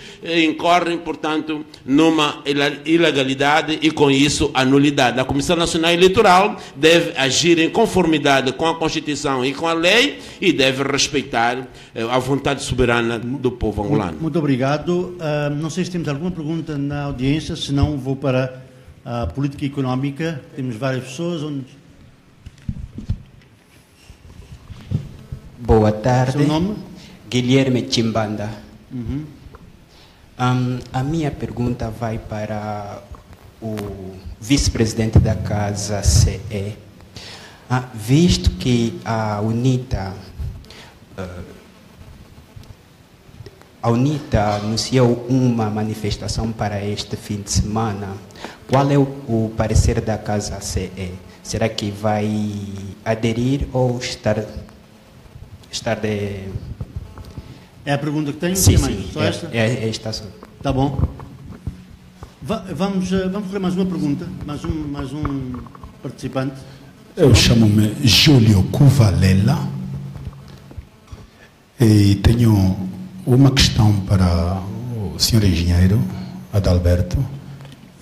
incorrem, portanto, numa ilegalidade e, com isso, a nulidade. A Comissão Nacional Eleitoral deve agir em conformidade com a Constituição e com a lei e deve respeitar a vontade soberana do povo angolano. Muito obrigado. Não sei se temos alguma pergunta na audiência, se não vou para a política económica. Temos várias pessoas. Boa tarde. Seu nome? Guilherme Chimbanda. A minha pergunta vai para o vice-presidente da Casa CE. Visto que a UNITA anunciou uma manifestação para este fim de semana, qual é o parecer da Casa CE? Será que vai aderir ou estar de... É a pergunta que tenho? Sim, Só esta? É esta só. Tá bom. Vamos fazer mais uma pergunta, mais um participante. Eu chamo-me Júlio Cuvalela e tenho uma questão para o senhor engenheiro Adalberto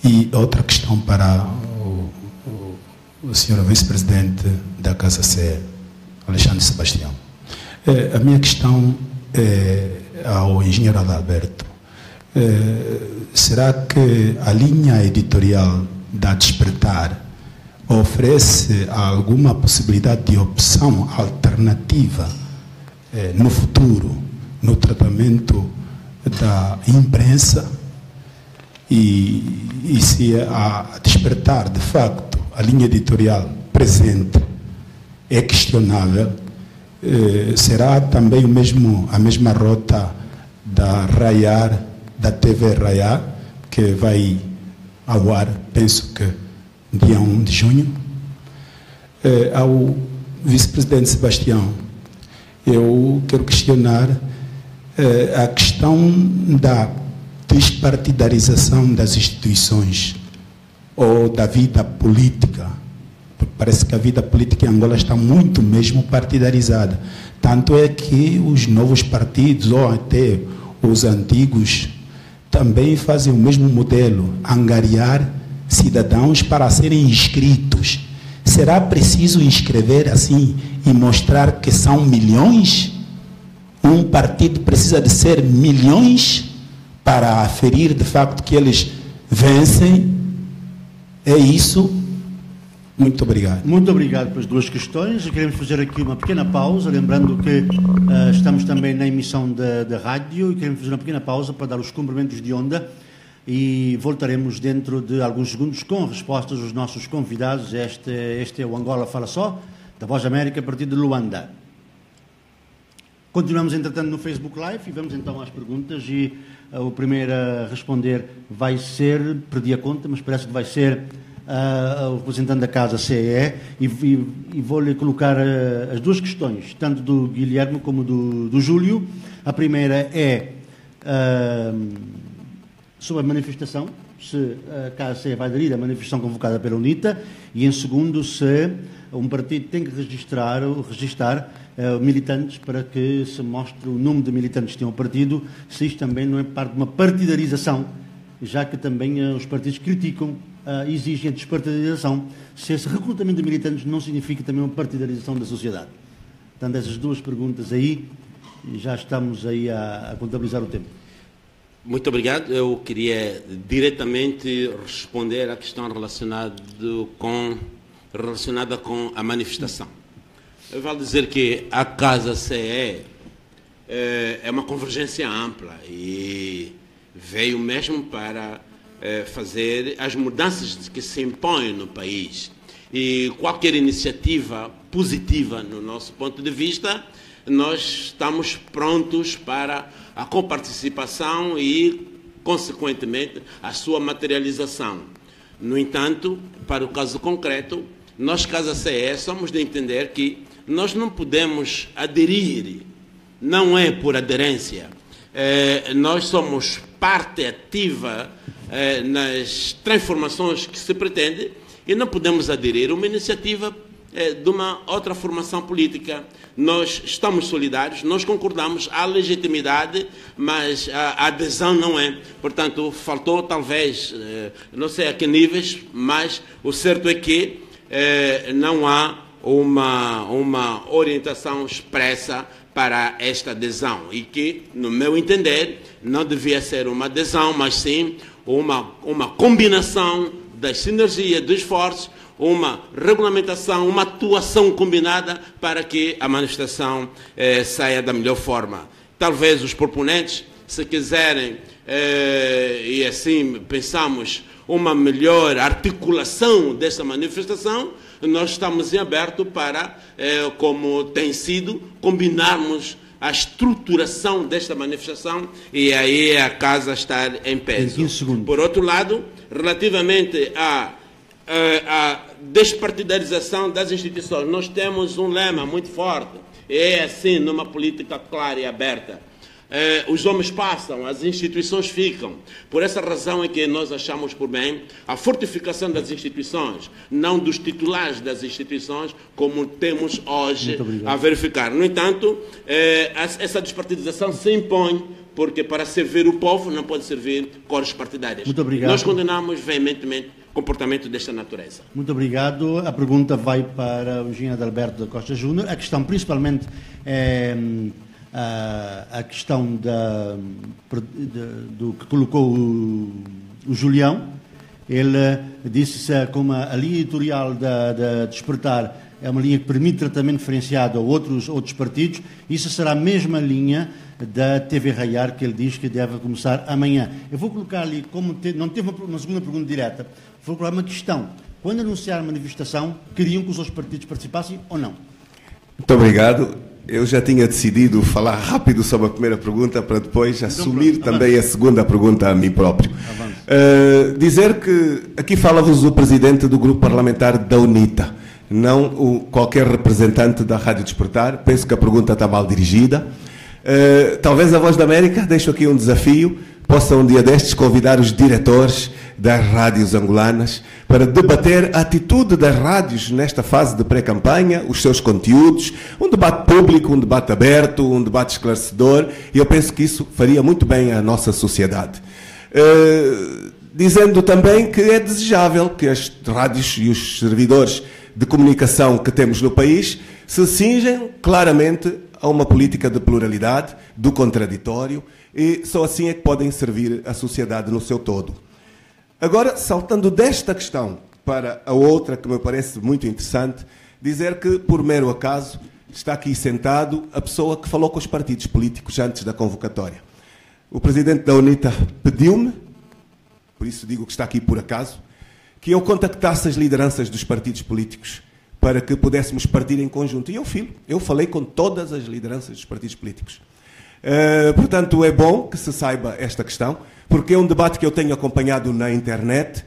e outra questão para o senhor vice-presidente da Casa CE, Alexandre Sebastião. A minha questão é ao engenheiro Adalberto. Será que a linha editorial da Despertar oferece alguma possibilidade de opção alternativa no futuro, no tratamento da imprensa? E se a Despertar, de facto, a linha editorial presente é questionável, será também a mesma rota da TV Raiar, que vai ao ar, penso que dia 1 de junho. Ao vice-presidente Sebastião, eu quero questionar a questão da despartidarização das instituições ou da vida política. Parece que a vida política em Angola está muito mesmo partidarizada. Tanto é que os novos partidos, ou até os antigos, também fazem o mesmo modelo, angariar cidadãos para serem inscritos, será preciso inscrever assim e mostrar que são milhões? Um partido precisa de ser milhões para aferir de facto que eles vencem? É isso? Muito obrigado. Muito obrigado pelas duas questões. Queremos fazer aqui uma pequena pausa, lembrando que estamos também na emissão da rádio e queremos fazer uma pequena pausa para dar os cumprimentos de onda e voltaremos dentro de alguns segundos com respostas dos nossos convidados. Este é o Angola Fala Só, da Voz da América, a partir de Luanda. Continuamos, entretanto, no Facebook Live e vamos então às perguntas e o primeiro a responder vai ser, perdi a conta, mas parece que vai ser o representante da Casa CE e vou-lhe colocar as duas questões, tanto do Guilherme como do Júlio. A primeira é sobre a manifestação, se a Casa CE vai aderir à manifestação convocada pela UNITA, e em segundo, se um partido tem que registrar militantes para que se mostre o número de militantes que tem o partido, se isto também não é parte de uma partidarização, já que também os partidos criticam, exigem a despartidarização, se esse recrutamento de militantes não significa também uma partidarização da sociedade. Portanto, essas duas perguntas aí, já estamos aí a contabilizar o tempo. Muito obrigado. Eu queria diretamente responder à questão relacionada com a manifestação. Eu vou dizer que a Casa CE é uma convergência ampla e veio mesmo para fazer as mudanças que se impõem no país. E qualquer iniciativa positiva, no nosso ponto de vista, nós estamos prontos para a coparticipação e, consequentemente, a sua materialização. No entanto, para o caso concreto, nós, Casa CE, somos de entender que nós não podemos aderir, não é por aderência. Nós somos parte ativa nas transformações que se pretende e não podemos aderir a uma iniciativa de uma outra formação política. Nós estamos solidários, nós concordamos, há legitimidade, mas a adesão não é. Portanto, faltou talvez, não sei a que níveis, mas o certo é que não há uma orientação expressa para esta adesão e que, no meu entender, não devia ser uma adesão, mas sim uma combinação das sinergias, dos esforços, uma regulamentação, uma atuação combinada para que a manifestação saia da melhor forma. Talvez os proponentes, se quiserem, e assim pensamos, uma melhor articulação dessa manifestação, nós estamos em aberto para, como tem sido, combinarmos a estruturação desta manifestação e aí a Casa estar em peso. Por outro lado, relativamente à despartidarização das instituições, nós temos um lema muito forte, é assim, numa política clara e aberta. Os homens passam, as instituições ficam. Por essa razão é que nós achamos por bem a fortificação das instituições, não dos titulares das instituições, como temos hoje a verificar. No entanto, essa despartidização se impõe, porque para servir o povo não pode servir cores partidárias. Muito obrigado. Nós condenamos veementemente comportamento desta natureza. Muito obrigado. A pergunta vai para o engenheiro Adalberto da Costa Júnior. A questão principalmente é a questão do que colocou o Julião. Ele disse como a linha editorial da Despertar é uma linha que permite tratamento diferenciado a outros partidos, isso será a mesma linha da TV Raiar, que ele diz que deve começar amanhã. Eu vou colocar ali, como não teve uma segunda pergunta direta, vou colocar uma questão. Quando anunciar a manifestação, queriam que os outros partidos participassem ou não? Muito obrigado. Eu já tinha decidido falar rápido sobre a primeira pergunta para depois assumir também a segunda pergunta a mim próprio. Dizer que aqui fala-vos o presidente do grupo parlamentar da UNITA, não qualquer representante da Rádio Despertar. Penso que a pergunta está mal dirigida. Talvez a Voz da América, deixo aqui um desafio, possa um dia destes convidar os diretores das rádios angolanas para debater a atitude das rádios nesta fase de pré-campanha, os seus conteúdos, um debate público, um debate aberto, um debate esclarecedor, e eu penso que isso faria muito bem à nossa sociedade. Dizendo também que é desejável que as rádios e os servidores de comunicação que temos no país se cingem claramente a uma política de pluralidade, do contraditório, e só assim é que podem servir a sociedade no seu todo. Agora, saltando desta questão para a outra, que me parece muito interessante, dizer que, por mero acaso, está aqui sentado a pessoa que falou com os partidos políticos antes da convocatória. O presidente da UNITA pediu-me, por isso digo que está aqui por acaso, que eu contactasse as lideranças dos partidos políticos para que pudéssemos partir em conjunto. E eu falei com todas as lideranças dos partidos políticos. Portanto, é bom que se saiba esta questão, porque é um debate que eu tenho acompanhado na internet.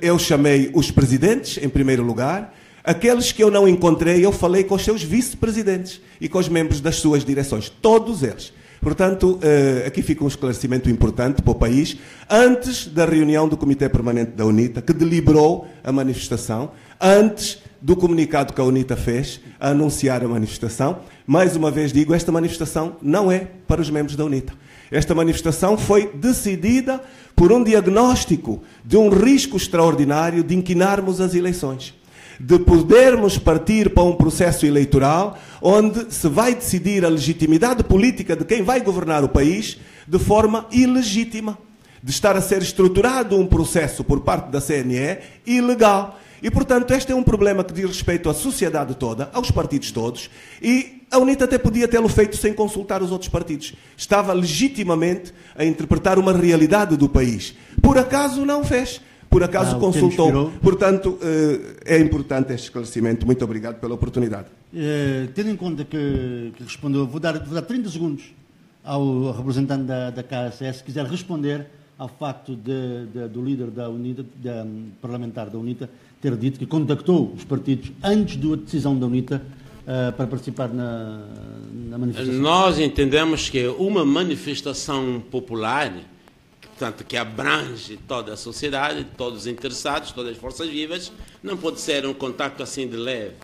Eu chamei os presidentes, em primeiro lugar. Aqueles que eu não encontrei, eu falei com os seus vice-presidentes e com os membros das suas direções, todos eles. Portanto, aqui fica um esclarecimento importante para o país, antes da reunião do Comitê Permanente da UNITA, que deliberou a manifestação, antes do comunicado que a UNITA fez, a anunciar a manifestação. Mais uma vez digo, esta manifestação não é para os membros da UNITA. Esta manifestação foi decidida por um diagnóstico de um risco extraordinário de inquinarmos as eleições, de podermos partir para um processo eleitoral onde se vai decidir a legitimidade política de quem vai governar o país de forma ilegítima, de estar a ser estruturado um processo por parte da CNE ilegal. E, portanto, este é um problema que diz respeito à sociedade toda, aos partidos todos, e a UNITA até podia tê-lo feito sem consultar os outros partidos. Estava legitimamente a interpretar uma realidade do país. Por acaso não fez. Por acaso consultou. Portanto, é importante este esclarecimento. Muito obrigado pela oportunidade. Tendo em conta que respondeu, vou dar 30 segundos ao representante da KSS, se quiser responder ao facto do líder da UNITA, parlamentar da UNITA, ter dito que contactou os partidos antes da decisão da UNITA para participar na manifestação. Nós entendemos que uma manifestação popular, portanto, que abrange toda a sociedade, todos os interessados, todas as forças vivas, não pode ser um contacto assim de leve.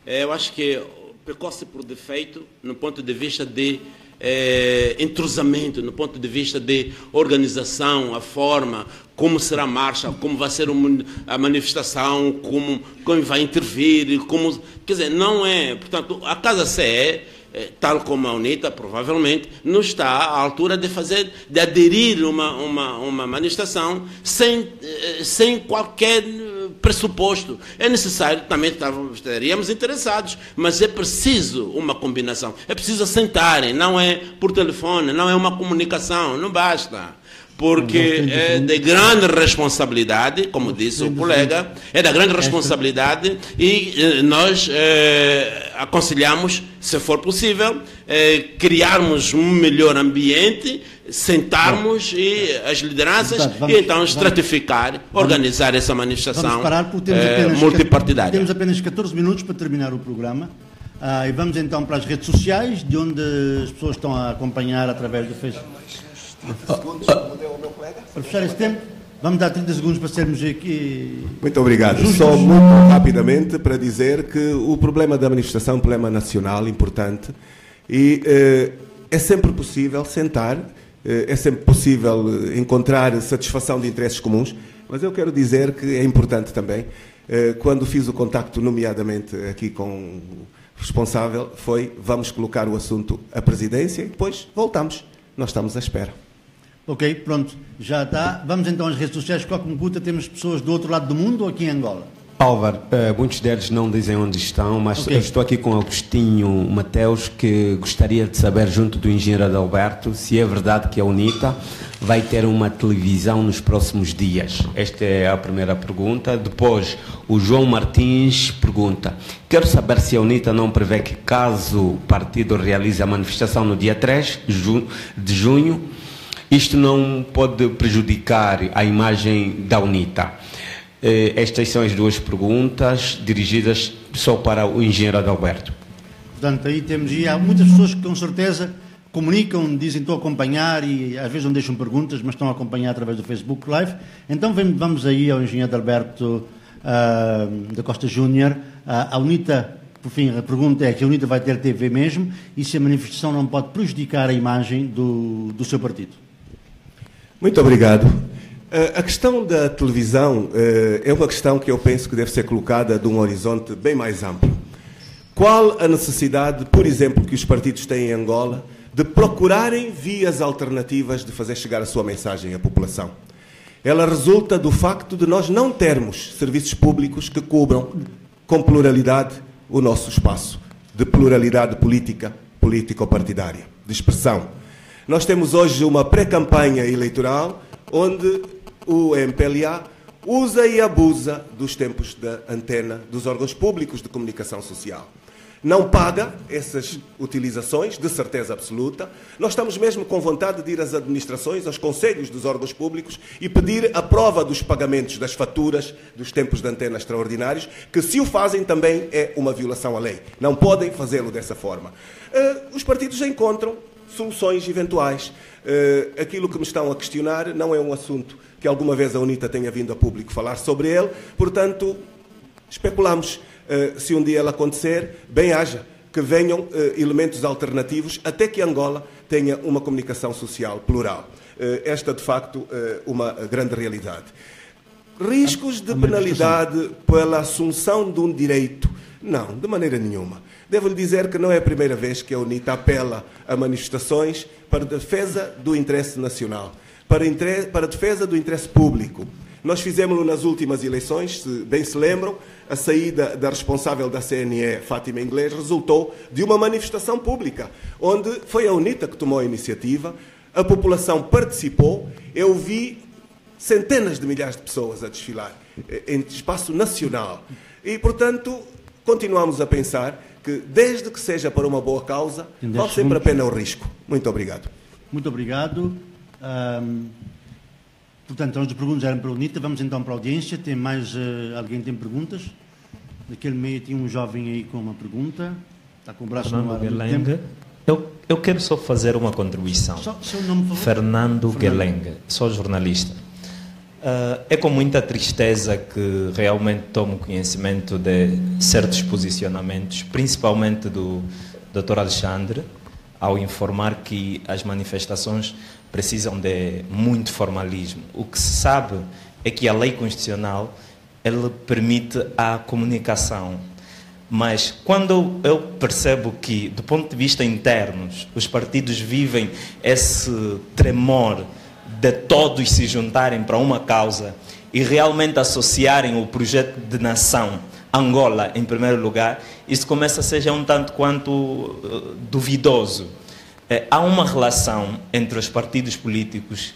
Eu acho que pecou-se por defeito no ponto de vista de entrosamento, no ponto de vista de organização, a forma, como será a marcha, como vai ser a manifestação, como vai intervir, quer dizer, não é, portanto, a Casa CE, tal como a UNITA, provavelmente, não está à altura de aderir uma manifestação sem qualquer pressuposto. É necessário, também estaríamos interessados, mas é preciso uma combinação. É preciso sentarem, não é por telefone, não é uma comunicação, não basta. Porque é de grande responsabilidade, como disse o colega, é da grande responsabilidade e nós aconselhamos, se for possível, criarmos um melhor ambiente, sentarmos e as lideranças e então estratificar, organizar essa manifestação multipartidária. Temos apenas 14 minutos para terminar o programa. E vamos então para as redes sociais, de onde as pessoas estão a acompanhar através do Facebook. Para fechar esse tempo, vamos dar 30 segundos para sermos aqui. Muito obrigado. Justos. Só muito rapidamente para dizer que o problema da manifestação é um problema nacional importante e é sempre possível sentar, é sempre possível encontrar satisfação de interesses comuns, mas eu quero dizer que é importante também, quando fiz o contacto nomeadamente aqui com o responsável, vamos colocar o assunto à presidência e depois voltamos. Nós estamos à espera. Ok, pronto, já está. Vamos então às redes sociais. Como puta, temos pessoas do outro lado do mundo ou aqui em Angola? Álvaro, muitos deles não dizem onde estão, mas eu estou aqui com Agostinho Mateus, que gostaria de saber, junto do engenheiro Adalberto, se é verdade que a UNITA vai ter uma televisão nos próximos dias. Esta é a primeira pergunta. Depois, o João Martins pergunta: quero saber se a UNITA não prevê que, caso o partido realize a manifestação no dia 3 de junho, isto não pode prejudicar a imagem da UNITA. Estas são as duas perguntas dirigidas só para o engenheiro Adalberto. Portanto, aí temos, e há muitas pessoas que com certeza comunicam, dizem estão a acompanhar e às vezes não deixam perguntas, mas estão a acompanhar através do Facebook Live. Então vamos aí ao engenheiro Adalberto da Costa Júnior. A UNITA, por fim, a pergunta é que a UNITA vai ter TV mesmo e se a manifestação não pode prejudicar a imagem do seu partido. Muito obrigado. A questão da televisão é uma questão que eu penso que deve ser colocada de um horizonte bem mais amplo. Qual a necessidade, por exemplo, que os partidos têm em Angola de procurarem vias alternativas de fazer chegar a sua mensagem à população? Ela resulta do facto de nós não termos serviços públicos que cubram com pluralidade o nosso espaço de pluralidade política, político-partidária, de expressão. Nós temos hoje uma pré-campanha eleitoral onde o MPLA usa e abusa dos tempos da antena dos órgãos públicos de comunicação social. Não paga essas utilizações, de certeza absoluta. Nós estamos mesmo com vontade de ir às administrações, aos conselhos dos órgãos públicos e pedir a prova dos pagamentos das faturas dos tempos de antena extraordinários, que se o fazem também é uma violação à lei. Não podem fazê-lo dessa forma. Os partidos encontram soluções eventuais. Aquilo que me estão a questionar não é um assunto que alguma vez a UNITA tenha vindo a público falar sobre ele, portanto, especulamos. Se um dia ela acontecer, bem haja que venham elementos alternativos até que Angola tenha uma comunicação social plural. Esta, de facto, uma grande realidade. Riscos de penalidade pela assunção de um direito? Não, de maneira nenhuma. Devo-lhe dizer que não é a primeira vez que a UNITA apela a manifestações para defesa do interesse nacional, para defesa do interesse público. Nós fizemos-lo nas últimas eleições, se bem se lembram, a saída da responsável da CNE, Fátima Inglês, resultou de uma manifestação pública, onde foi a UNITA que tomou a iniciativa, a população participou, eu vi centenas de milhares de pessoas a desfilar em espaço nacional. E, portanto, continuamos a pensar que, desde que seja para uma boa causa, vale sempre a pena o risco. Muito obrigado. Muito obrigado. Portanto, as perguntas eram para a UNITA. Vamos então para a audiência. Tem mais alguém tem perguntas? Naquele meio tinha um jovem aí com uma pergunta. Está com o braço no ar. Eu quero só fazer uma contribuição. Seu nome, por favor? Fernando Guelengue, sou jornalista. É com muita tristeza que realmente tomo conhecimento de certos posicionamentos, principalmente do Dr. Alexandre, ao informar que as manifestações precisam de muito formalismo. O que se sabe é que a lei constitucional ele permite a comunicação. Mas quando eu percebo que, do ponto de vista interno, os partidos vivem esse tremor de todos se juntarem para uma causa e realmente associarem o projeto de nação, Angola em primeiro lugar, isso começa a ser já um tanto quanto duvidoso. Há uma relação entre os partidos políticos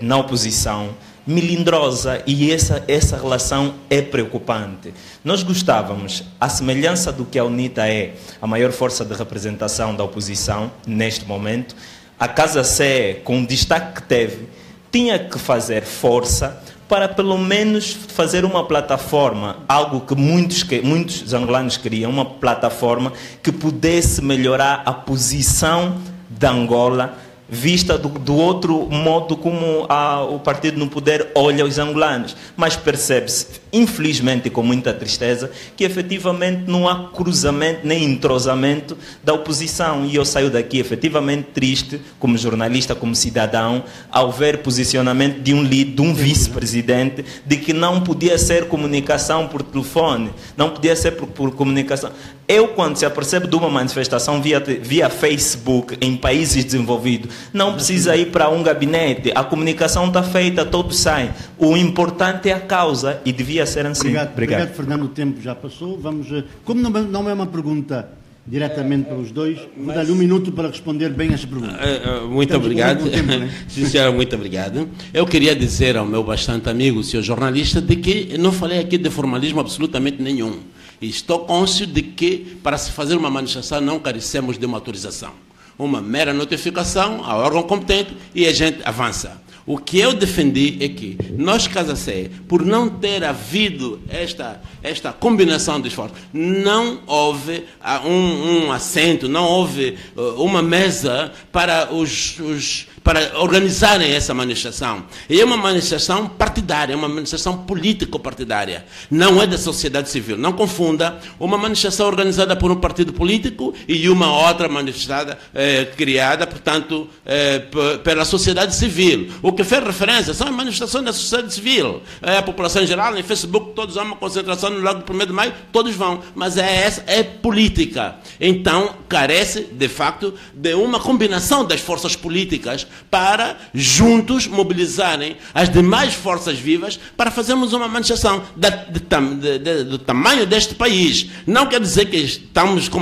na oposição melindrosa e essa relação é preocupante. Nós gostávamos, à semelhança do que a UNITA é a maior força de representação da oposição neste momento, a Casa CE, com o destaque que teve, tinha que fazer força para pelo menos fazer uma plataforma, algo que muitos angolanos queriam, uma plataforma que pudesse melhorar a posição da Angola, vista do outro modo como o partido no poder olha os angolanos. Mas percebe-se, infelizmente e com muita tristeza, que efetivamente não há cruzamento nem entrosamento da oposição. E eu saio daqui efetivamente triste, como jornalista, como cidadão, ao ver posicionamento de um vice-presidente, de que não podia ser comunicação por telefone, não podia ser por comunicação. Eu, quando se apercebe de uma manifestação via Facebook em países desenvolvidos, não precisa ir para um gabinete. A comunicação está feita, todos saem. O importante é a causa e devia ser assim. Obrigado, Fernando. O tempo já passou. Vamos, como não é uma pergunta diretamente para os dois, vou dar-lhe um minuto para responder bem essa pergunta. Muito obrigado. Sim, senhora, muito obrigado. Eu queria dizer ao meu bastante amigo, senhor jornalista, de que não falei aqui de formalismo absolutamente nenhum. E estou cônscio de que, para se fazer uma manifestação, não carecemos de uma autorização. Uma mera notificação ao órgão competente e a gente avança. O que eu defendi é que nós, Casa CE, por não ter havido esta combinação de esforços, não houve um assento, não houve uma mesa para para organizarem essa manifestação. E é uma manifestação partidária, é uma manifestação político-partidária. Não é da sociedade civil. Não confunda uma manifestação organizada por um partido político e uma outra manifestada criada, portanto, pela sociedade civil. O que fez referência são as manifestações da sociedade civil. A população em geral, em Facebook, todos há uma concentração no Largo do 1º de Maio, todos vão. Mas é política. Então, carece, de facto, de uma combinação das forças políticas para, juntos, mobilizarem as demais forças vivas para fazermos uma manifestação do tamanho deste país. Não quer dizer que estamos com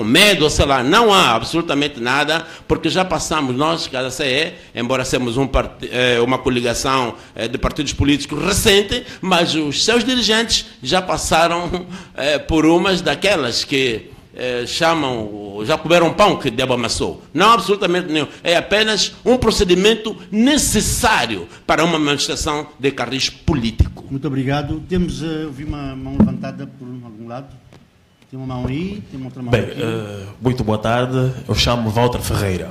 medo, ou sei lá, não há absolutamente nada, porque já passamos nós, Casa CE, embora sejamos uma coligação de partidos políticos recente, mas os seus dirigentes já passaram por umas daquelas que já comeram pão que o diabo amassou. Não absolutamente nenhum. É apenas um procedimento necessário para uma manifestação de cariz político. Muito obrigado. Temos ouvi uma mão levantada por algum lado. Tem uma mão aí, tem uma outra mão aqui. Muito boa tarde. Eu chamo Walter Ferreira.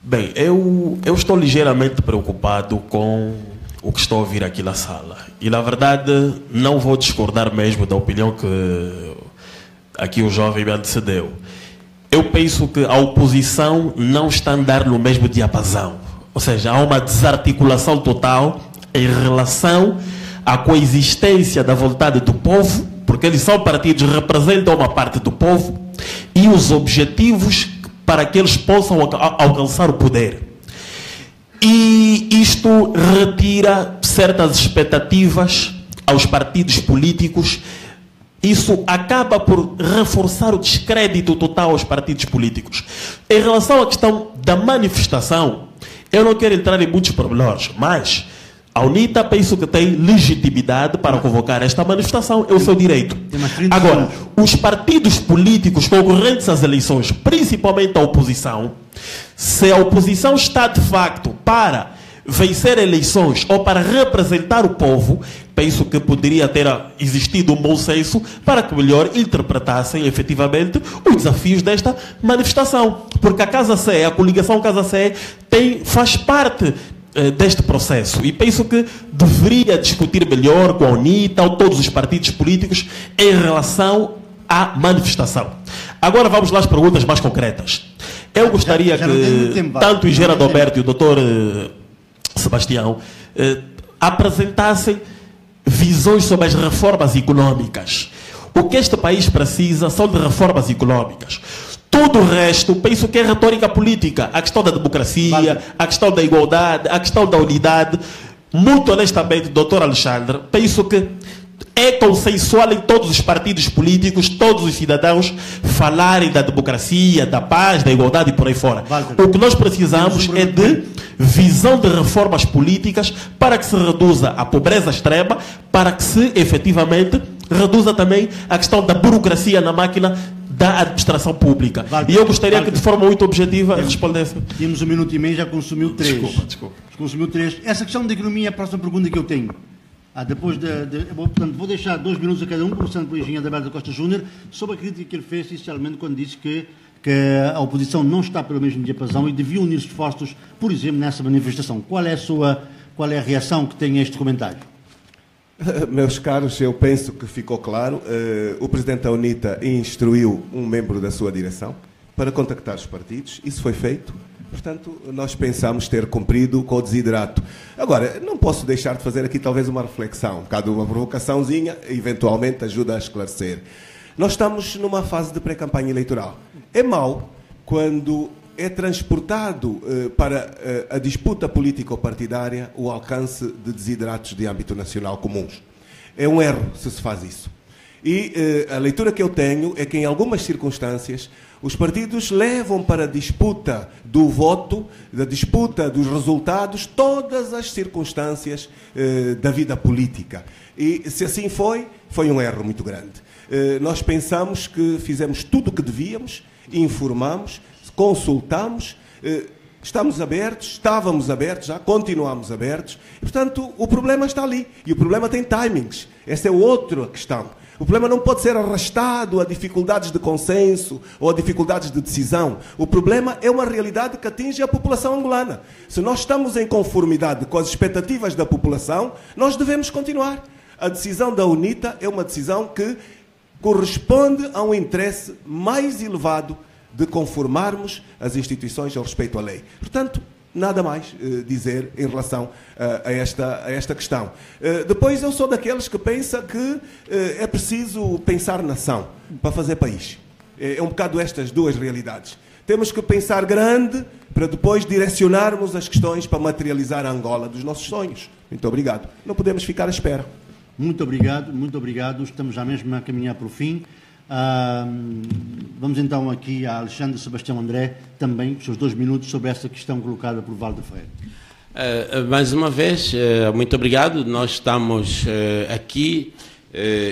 Bem, eu estou ligeiramente preocupado com o que estou a ouvir aqui na sala. E, na verdade, não vou discordar mesmo da opinião que aqui o jovem me antecedeu. Eu penso que a oposição não está a andar no mesmo diapasão. Ou seja, há uma desarticulação total em relação à coexistência da vontade do povo, porque eles são partidos que representam uma parte do povo, e os objetivos para que eles possam alcançar o poder. E isto retira certas expectativas aos partidos políticos. Isso acaba por reforçar o descrédito total aos partidos políticos. Em relação à questão da manifestação, eu não quero entrar em muitos pormenores, mas a UNITA penso que tem legitimidade para convocar esta manifestação, é o seu direito. Agora, os partidos políticos concorrentes às eleições, principalmente a oposição, se a oposição está de facto para vencer eleições ou para representar o povo, penso que poderia ter existido um bom senso para que melhor interpretassem efetivamente os desafios desta manifestação. Porque a Casa CE, a coligação Casa CE, faz parte deste processo e penso que deveria discutir melhor com a UNITA ou todos os partidos políticos em relação à manifestação. Agora vamos lá às perguntas mais concretas. Eu gostaria que tanto o engenheiro Adalberto e o doutor Sebastião apresentassem visões sobre as reformas econômicas. O que este país precisa são de reformas econômicas. Tudo o resto, penso que é retórica política. A questão da democracia, a questão da igualdade, a questão da unidade. Muito honestamente, doutor Alexandre, penso que é consensual em todos os partidos políticos, todos os cidadãos falarem da democracia, da paz, da igualdade e por aí fora. O que nós precisamos é de visão de reformas políticas para que se reduza a pobreza extrema, para que se efetivamente reduza também a questão da burocracia na máquina da administração pública. E eu gostaria que de forma muito objetiva respondesse. Temos 1 minuto e meio, já consumiu 3. Desculpa. Consumiu 3. Essa questão da economia é a próxima pergunta que eu tenho. Portanto, vou deixar 2 minutos a cada um, começando pelo engenheiro Adalberto Costa Júnior, sobre a crítica que ele fez inicialmente quando disse que a oposição não está pelo mesmo diapasão e devia unir esforços, por exemplo, nessa manifestação. Qual é a reação que tem a este comentário? Meus caros, eu penso que ficou claro. O presidente da UNITA instruiu um membro da sua direção para contactar os partidos. Isso foi feito. Portanto, nós pensamos ter cumprido com o desiderato. Agora, não posso deixar de fazer aqui talvez uma reflexão, um bocado uma provocaçãozinha, eventualmente ajuda a esclarecer. Nós estamos numa fase de pré-campanha eleitoral. É mau quando é transportado para a disputa político-partidária o alcance de desideratos de âmbito nacional comuns. É um erro se se faz isso. E a leitura que eu tenho é que, em algumas circunstâncias, os partidos levam para a disputa do voto, da disputa dos resultados, todas as circunstâncias da vida política. E, se assim foi um erro muito grande. Nós pensamos que fizemos tudo o que devíamos, informamos, consultamos, estamos abertos, estávamos abertos, já continuamos abertos. E, portanto, o problema está ali. E o problema tem timings. Essa é outra questão. O problema não pode ser arrastado a dificuldades de consenso ou a dificuldades de decisão. O problema é uma realidade que atinge a população angolana. Se nós estamos em conformidade com as expectativas da população, nós devemos continuar. A decisão da UNITA é uma decisão que corresponde a um interesse mais elevado de conformarmos as instituições ao respeito à lei. Portanto, nada mais dizer em relação a esta questão. Depois, eu sou daqueles que pensa que é preciso pensar nação para fazer país. É um bocado estas duas realidades. Temos que pensar grande para depois direcionarmos as questões para materializar a Angola dos nossos sonhos. Muito obrigado. Não podemos ficar à espera. Muito obrigado, muito obrigado. Estamos já mesmo a caminhar para o fim. Vamos então aqui a Alexandre Sebastião André, também, os seus 2 minutos sobre esta questão colocada por Valdo Ferreira. Mais uma vez, muito obrigado. Nós estamos aqui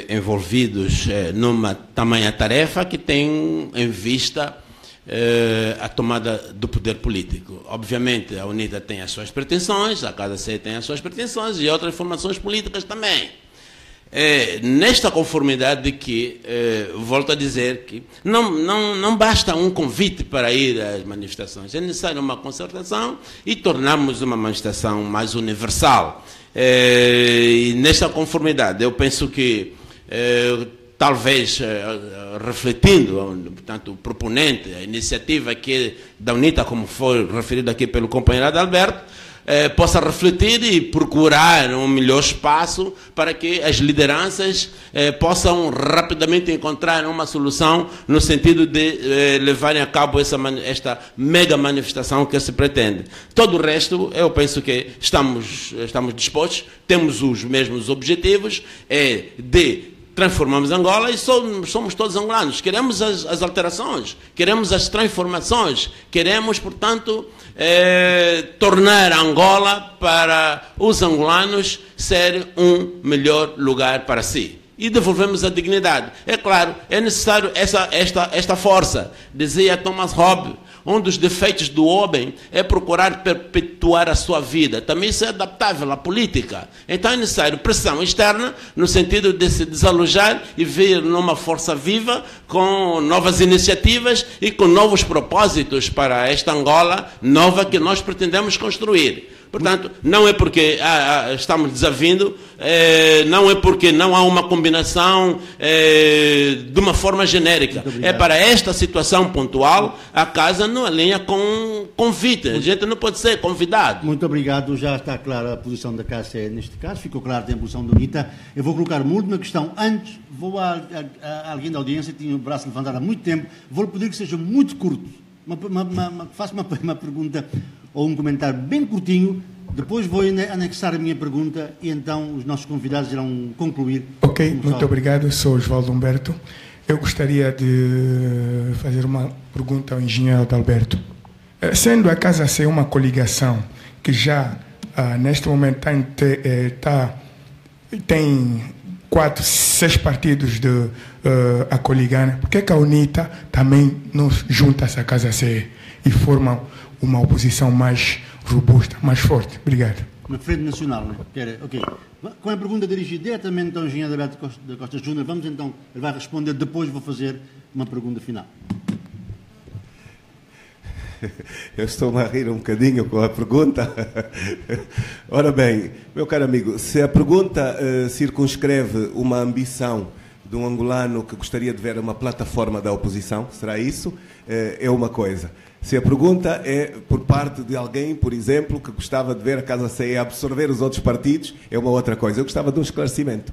envolvidos numa tamanha tarefa que tem em vista a tomada do poder político. Obviamente, a UNITA tem as suas pretensões, a Casa C tem as suas pretensões e outras formações políticas também. Nesta conformidade de que, volto a dizer que não basta um convite para ir às manifestações, é necessário uma concertação e tornarmos uma manifestação mais universal. E nesta conformidade, eu penso que, talvez, refletindo, portanto, o proponente, a iniciativa aqui da UNITA, como foi referido aqui pelo companheiro Adalberto, possa refletir e procurar um melhor espaço para que as lideranças possam rapidamente encontrar uma solução no sentido de levarem a cabo esta mega manifestação que se pretende. Todo o resto, eu penso que estamos dispostos, temos os mesmos objetivos, de transformamos Angola e somos todos angolanos. Queremos as alterações, queremos as transformações, queremos, portanto, tornar Angola para os angolanos ser um melhor lugar para si. E devolvemos a dignidade. É claro, é necessário esta força. Dizia Thomas Hobbes, um dos defeitos do homem é procurar perpetuar a sua vida. Também isso é adaptável à política. Então é necessário pressão externa, no sentido de se desalojar e vir numa força viva, com novas iniciativas e com novos propósitos para esta Angola nova que nós pretendemos construir. Portanto, não é porque estamos desavindo, não é porque não há uma combinação de uma forma genérica. É para esta situação pontual, a Casa não alinha com convite. A gente não pode ser convidado. Muito obrigado. Já está clara a posição da Casa neste caso. Ficou clara a posição da UNITA. Eu vou colocar uma última questão. Antes, vou a alguém da audiência, tinha o braço levantado há muito tempo. Vou-lhe pedir que seja muito curto. Faço uma pergunta ou um comentário bem curtinho, depois vou anexar a minha pergunta e então os nossos convidados irão concluir. Ok, muito obrigado. Sou Osvaldo Humberto. Eu gostaria de fazer uma pergunta ao engenheiro Adalberto. Sendo a Casa C uma coligação que já neste momento tem 4, 6 partidos a coligar, por que a UNITA também não junta-se à Casa C e formam uma oposição mais robusta, mais forte? Obrigado. Na Frente Nacional, não é? Ok. Com a pergunta dirigida diretamente ao engenheiro Adalberto da Costa Júnior, vamos então, ele vai responder, depois vou fazer uma pergunta final. Eu estou-me a rir um bocadinho com a pergunta. Ora bem, meu caro amigo, se a pergunta circunscreve uma ambição de um angolano que gostaria de ver uma plataforma da oposição, será isso? É uma coisa. Se a pergunta é por parte de alguém, por exemplo, que gostava de ver a Casa C absorver os outros partidos, é uma outra coisa. Eu gostava de um esclarecimento,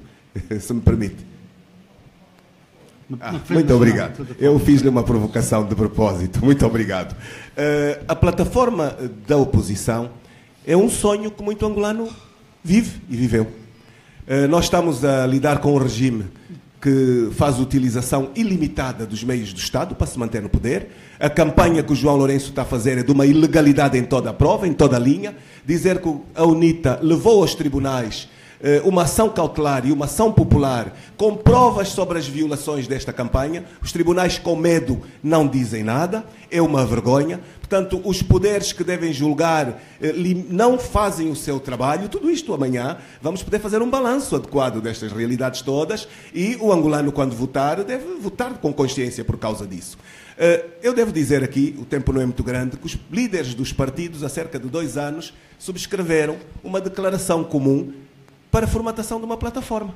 se me permite. Muito obrigado. Eu fiz-lhe uma provocação de propósito. Muito obrigado. A plataforma da oposição é um sonho que muito angolano vive e viveu. Nós estamos a lidar com um regime que faz utilização ilimitada dos meios do Estado para se manter no poder. A campanha que o João Lourenço está a fazer é de uma ilegalidade em toda a prova, em toda a linha. Dizer que a UNITA levou aos tribunais uma ação cautelar e uma ação popular com provas sobre as violações desta campanha. Os tribunais, com medo, não dizem nada. É uma vergonha. Portanto, os poderes que devem julgar não fazem o seu trabalho. Tudo isto amanhã vamos poder fazer um balanço adequado destas realidades todas e o angolano, quando votar, deve votar com consciência por causa disso. Eu devo dizer aqui, o tempo não é muito grande, que os líderes dos partidos, há cerca de 2 anos, subscreveram uma declaração comum para a formatação de uma plataforma.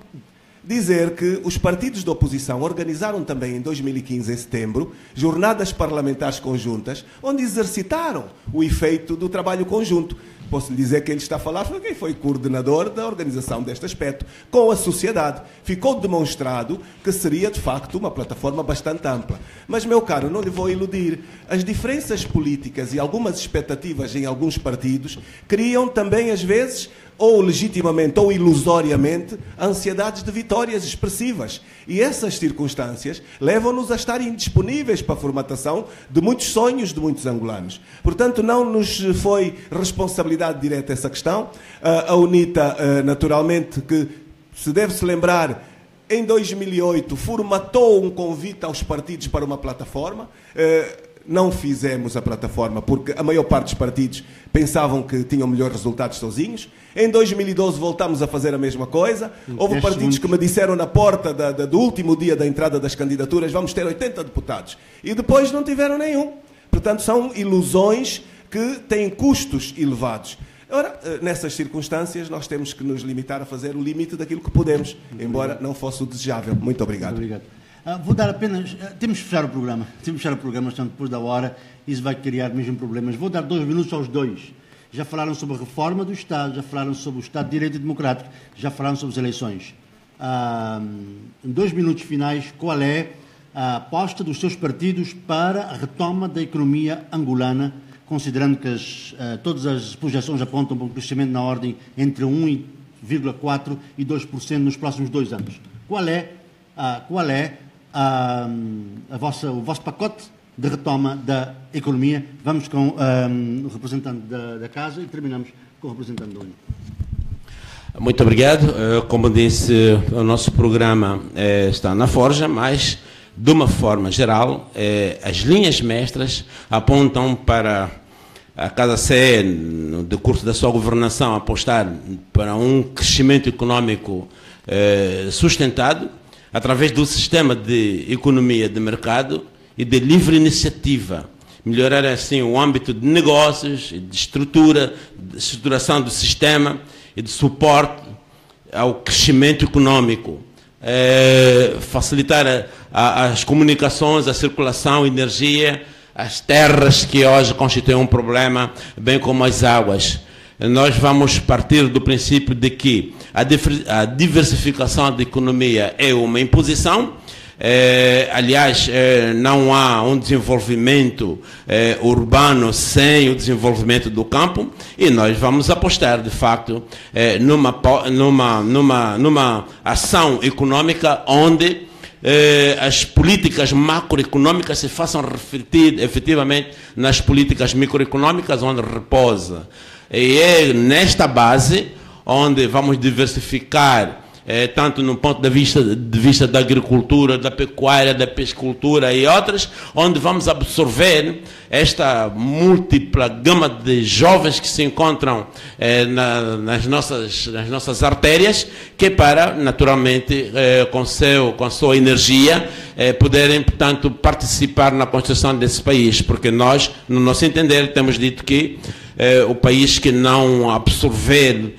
Dizer que os partidos de oposição organizaram também em 2015, em setembro, jornadas parlamentares conjuntas, onde exercitaram o efeito do trabalho conjunto. Posso lhe dizer que ele está a falar foi quem foi coordenador da organização deste aspecto, com a sociedade. Ficou demonstrado que seria, de facto, uma plataforma bastante ampla. Mas, meu caro, não lhe vou iludir. As diferenças políticas e algumas expectativas em alguns partidos criam também, às vezes, ou legitimamente ou ilusoriamente, ansiedades de vitórias expressivas. E essas circunstâncias levam-nos a estar indisponíveis para a formatação de muitos sonhos de muitos angolanos. Portanto, não nos foi responsabilidade direta essa questão. A UNITA, naturalmente, que se deve-se lembrar, em 2008, formatou um convite aos partidos para uma plataforma. Não fizemos a plataforma porque a maior parte dos partidos pensavam que tinham melhores resultados sozinhos. Em 2012 voltámos a fazer a mesma coisa. Houve partidos que me disseram na porta do último dia da entrada das candidaturas: vamos ter 80 deputados. E depois não tiveram nenhum. Portanto, são ilusões que têm custos elevados. Ora, nessas circunstâncias, nós temos que nos limitar a fazer o limite daquilo que podemos, embora não fosse o desejável. Muito obrigado. Muito obrigado. Vou dar apenas... temos que fechar o programa. Portanto, depois da hora, isso vai criar mesmo problemas. Vou dar 2 minutos aos dois. Já falaram sobre a reforma do Estado, já falaram sobre o Estado de Direito Democrático, já falaram sobre as eleições. Em 2 minutos finais, qual é a aposta dos seus partidos para a retoma da economia angolana, considerando que todas as projeções apontam para um crescimento na ordem entre 1,4% e 2% nos próximos 2 anos? Qual é o vosso pacote de retoma da economia? Vamos com o representante da Casa e terminamos com o representante da UNI. Muito obrigado. Como disse, o nosso programa está na forja, mas, de uma forma geral, as linhas mestras apontam para a Casa CE, no decurso da sua governação, apostar para um crescimento econômico sustentado, através do sistema de economia de mercado e de livre iniciativa. Melhorar assim o âmbito de negócios, de estruturação do sistema e de suporte ao crescimento econômico. Facilitar as comunicações, a circulação, a energia, as terras que hoje constituem um problema, bem como as águas. Nós vamos partir do princípio de que a diversificação da economia é uma imposição. Aliás, não há um desenvolvimento urbano sem o desenvolvimento do campo, e nós vamos apostar, de facto, numa ação econômica onde as políticas macroeconômicas se façam refletir efetivamente nas políticas microeconômicas, onde repousa. E é nesta base onde vamos diversificar, tanto no ponto de vista da agricultura, da pecuária, da piscicultura e outras, onde vamos absorver esta múltipla gama de jovens que se encontram nas nossas artérias, que para, naturalmente, com a sua energia, poderem, portanto, participar na construção desse país, porque nós, no nosso entender, temos dito que o país que não absorver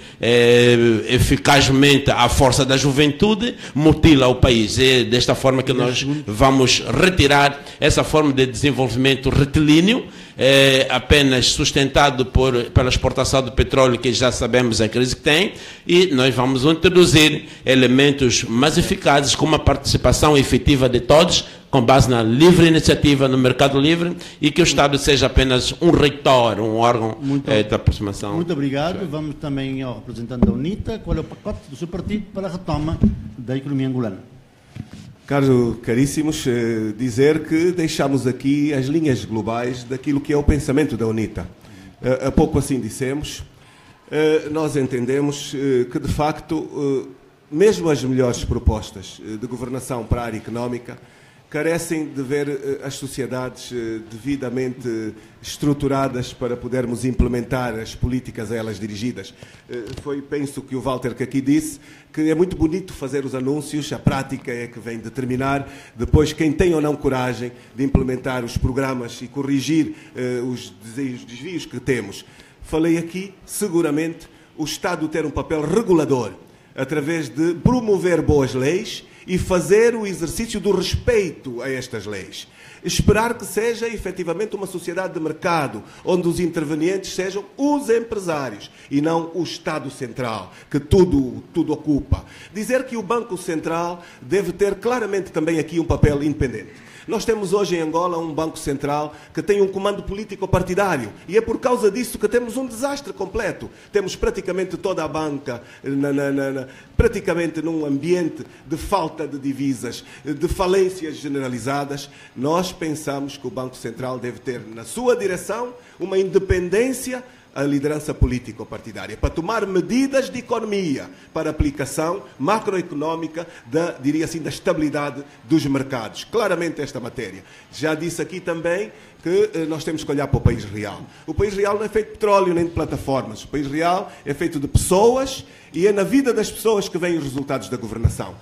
eficazmente a força da juventude mutila o país. É desta forma que nós vamos retirar essa forma de desenvolvimento retilíneo, apenas sustentado pela exportação do petróleo, que já sabemos a crise que tem, e nós vamos introduzir elementos mais eficazes, como a participação efetiva de todos, com base na livre iniciativa, no mercado livre, e que o Estado seja apenas um reitor, um órgão de aproximação. Muito obrigado. Vamos também ao representante da UNITA. Qual é o pacote do seu partido para a retoma da economia angolana? Caríssimos, dizer que deixamos aqui as linhas globais daquilo que é o pensamento da UNITA. Há pouco assim dissemos, nós entendemos que, de facto, mesmo as melhores propostas de governação para a área económica carecem de ver as sociedades devidamente estruturadas para podermos implementar as políticas a elas dirigidas. Penso que o Walter que aqui disse que é muito bonito fazer os anúncios, a prática é que vem determinar depois quem tem ou não coragem de implementar os programas e corrigir os desvios que temos. Falei aqui, seguramente, o Estado ter um papel regulador, através de promover boas leis e fazer o exercício do respeito a estas leis. Esperar que seja efetivamente uma sociedade de mercado, onde os intervenientes sejam os empresários e não o Estado Central, que tudo ocupa. Dizer que o Banco Central deve ter claramente também aqui um papel independente. Nós temos hoje em Angola um Banco Central que tem um comando político-partidário e é por causa disso que temos um desastre completo. Temos praticamente toda a banca praticamente num ambiente de falta de divisas, de falências generalizadas. Nós pensamos que o Banco Central deve ter na sua direção uma independência, a liderança político-partidária, para tomar medidas de economia, para aplicação macroeconómica diria assim, da estabilidade dos mercados. Claramente esta matéria. Já disse aqui também que nós temos que olhar para o país real. O país real não é feito de petróleo nem de plataformas. O país real é feito de pessoas e é na vida das pessoas que vêm os resultados da governação.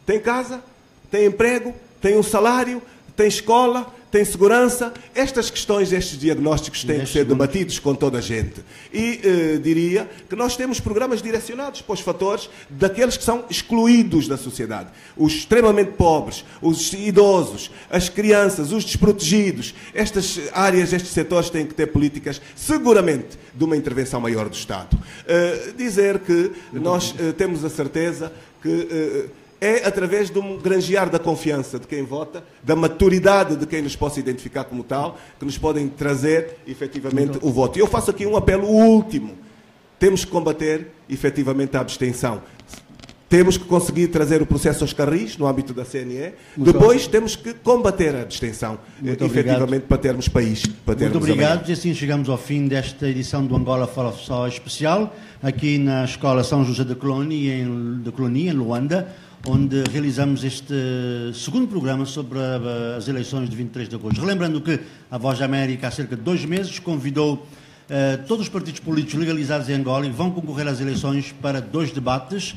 Tem casa, tem emprego, tem um salário, tem escola, tem segurança. Estas questões, estes diagnósticos têm que ser debatidos com toda a gente. E diria que nós temos programas direcionados para os fatores daqueles que são excluídos da sociedade. Os extremamente pobres, os idosos, as crianças, os desprotegidos. Estas áreas, estes setores têm que ter políticas, seguramente, de uma intervenção maior do Estado. Dizer que nós temos a certeza que é através de um granjear da confiança de quem vota, da maturidade de quem nos possa identificar como tal, que nos podem trazer, efetivamente, o voto. E eu faço aqui um apelo último. Temos que combater, efetivamente, a abstenção. Temos que conseguir trazer o processo aos carris, no âmbito da CNE. Depois temos que combater a abstenção, efetivamente, para termos país. Muito obrigado. E assim chegamos ao fim desta edição do Angola Fala Só especial, aqui na Escola São José de Colonia, em Luanda, onde realizamos este segundo programa sobre as eleições de 23 de agosto. Relembrando que a Voz da América, há cerca de 2 meses, convidou todos os partidos políticos legalizados em Angola e vão concorrer às eleições para 2 debates.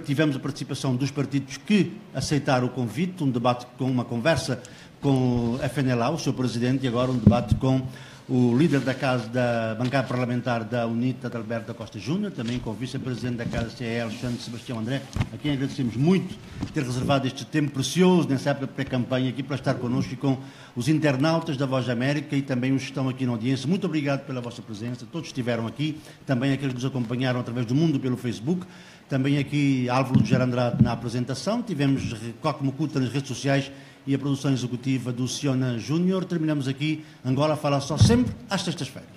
Tivemos a participação dos partidos que aceitaram o convite, um debate com uma conversa com o FNLA, o seu presidente, e agora um debate com o líder da bancada parlamentar da UNITA, Alberto da Costa Júnior, também com o vice-presidente da Casa CE, Alexandre Sebastião André, a quem agradecemos muito ter reservado este tempo precioso nessa época de pré-campanha aqui para estar connosco e com os internautas da Voz da América e também os que estão aqui na audiência. Muito obrigado pela vossa presença, todos estiveram aqui, também aqueles que nos acompanharam através do mundo pelo Facebook, também aqui Álvaro de Gerandrade na apresentação, tivemos Coque Mucuta nas redes sociais e a produção executiva do Siona Júnior. Terminamos aqui Angola Fala Só, sempre às sextas-feiras.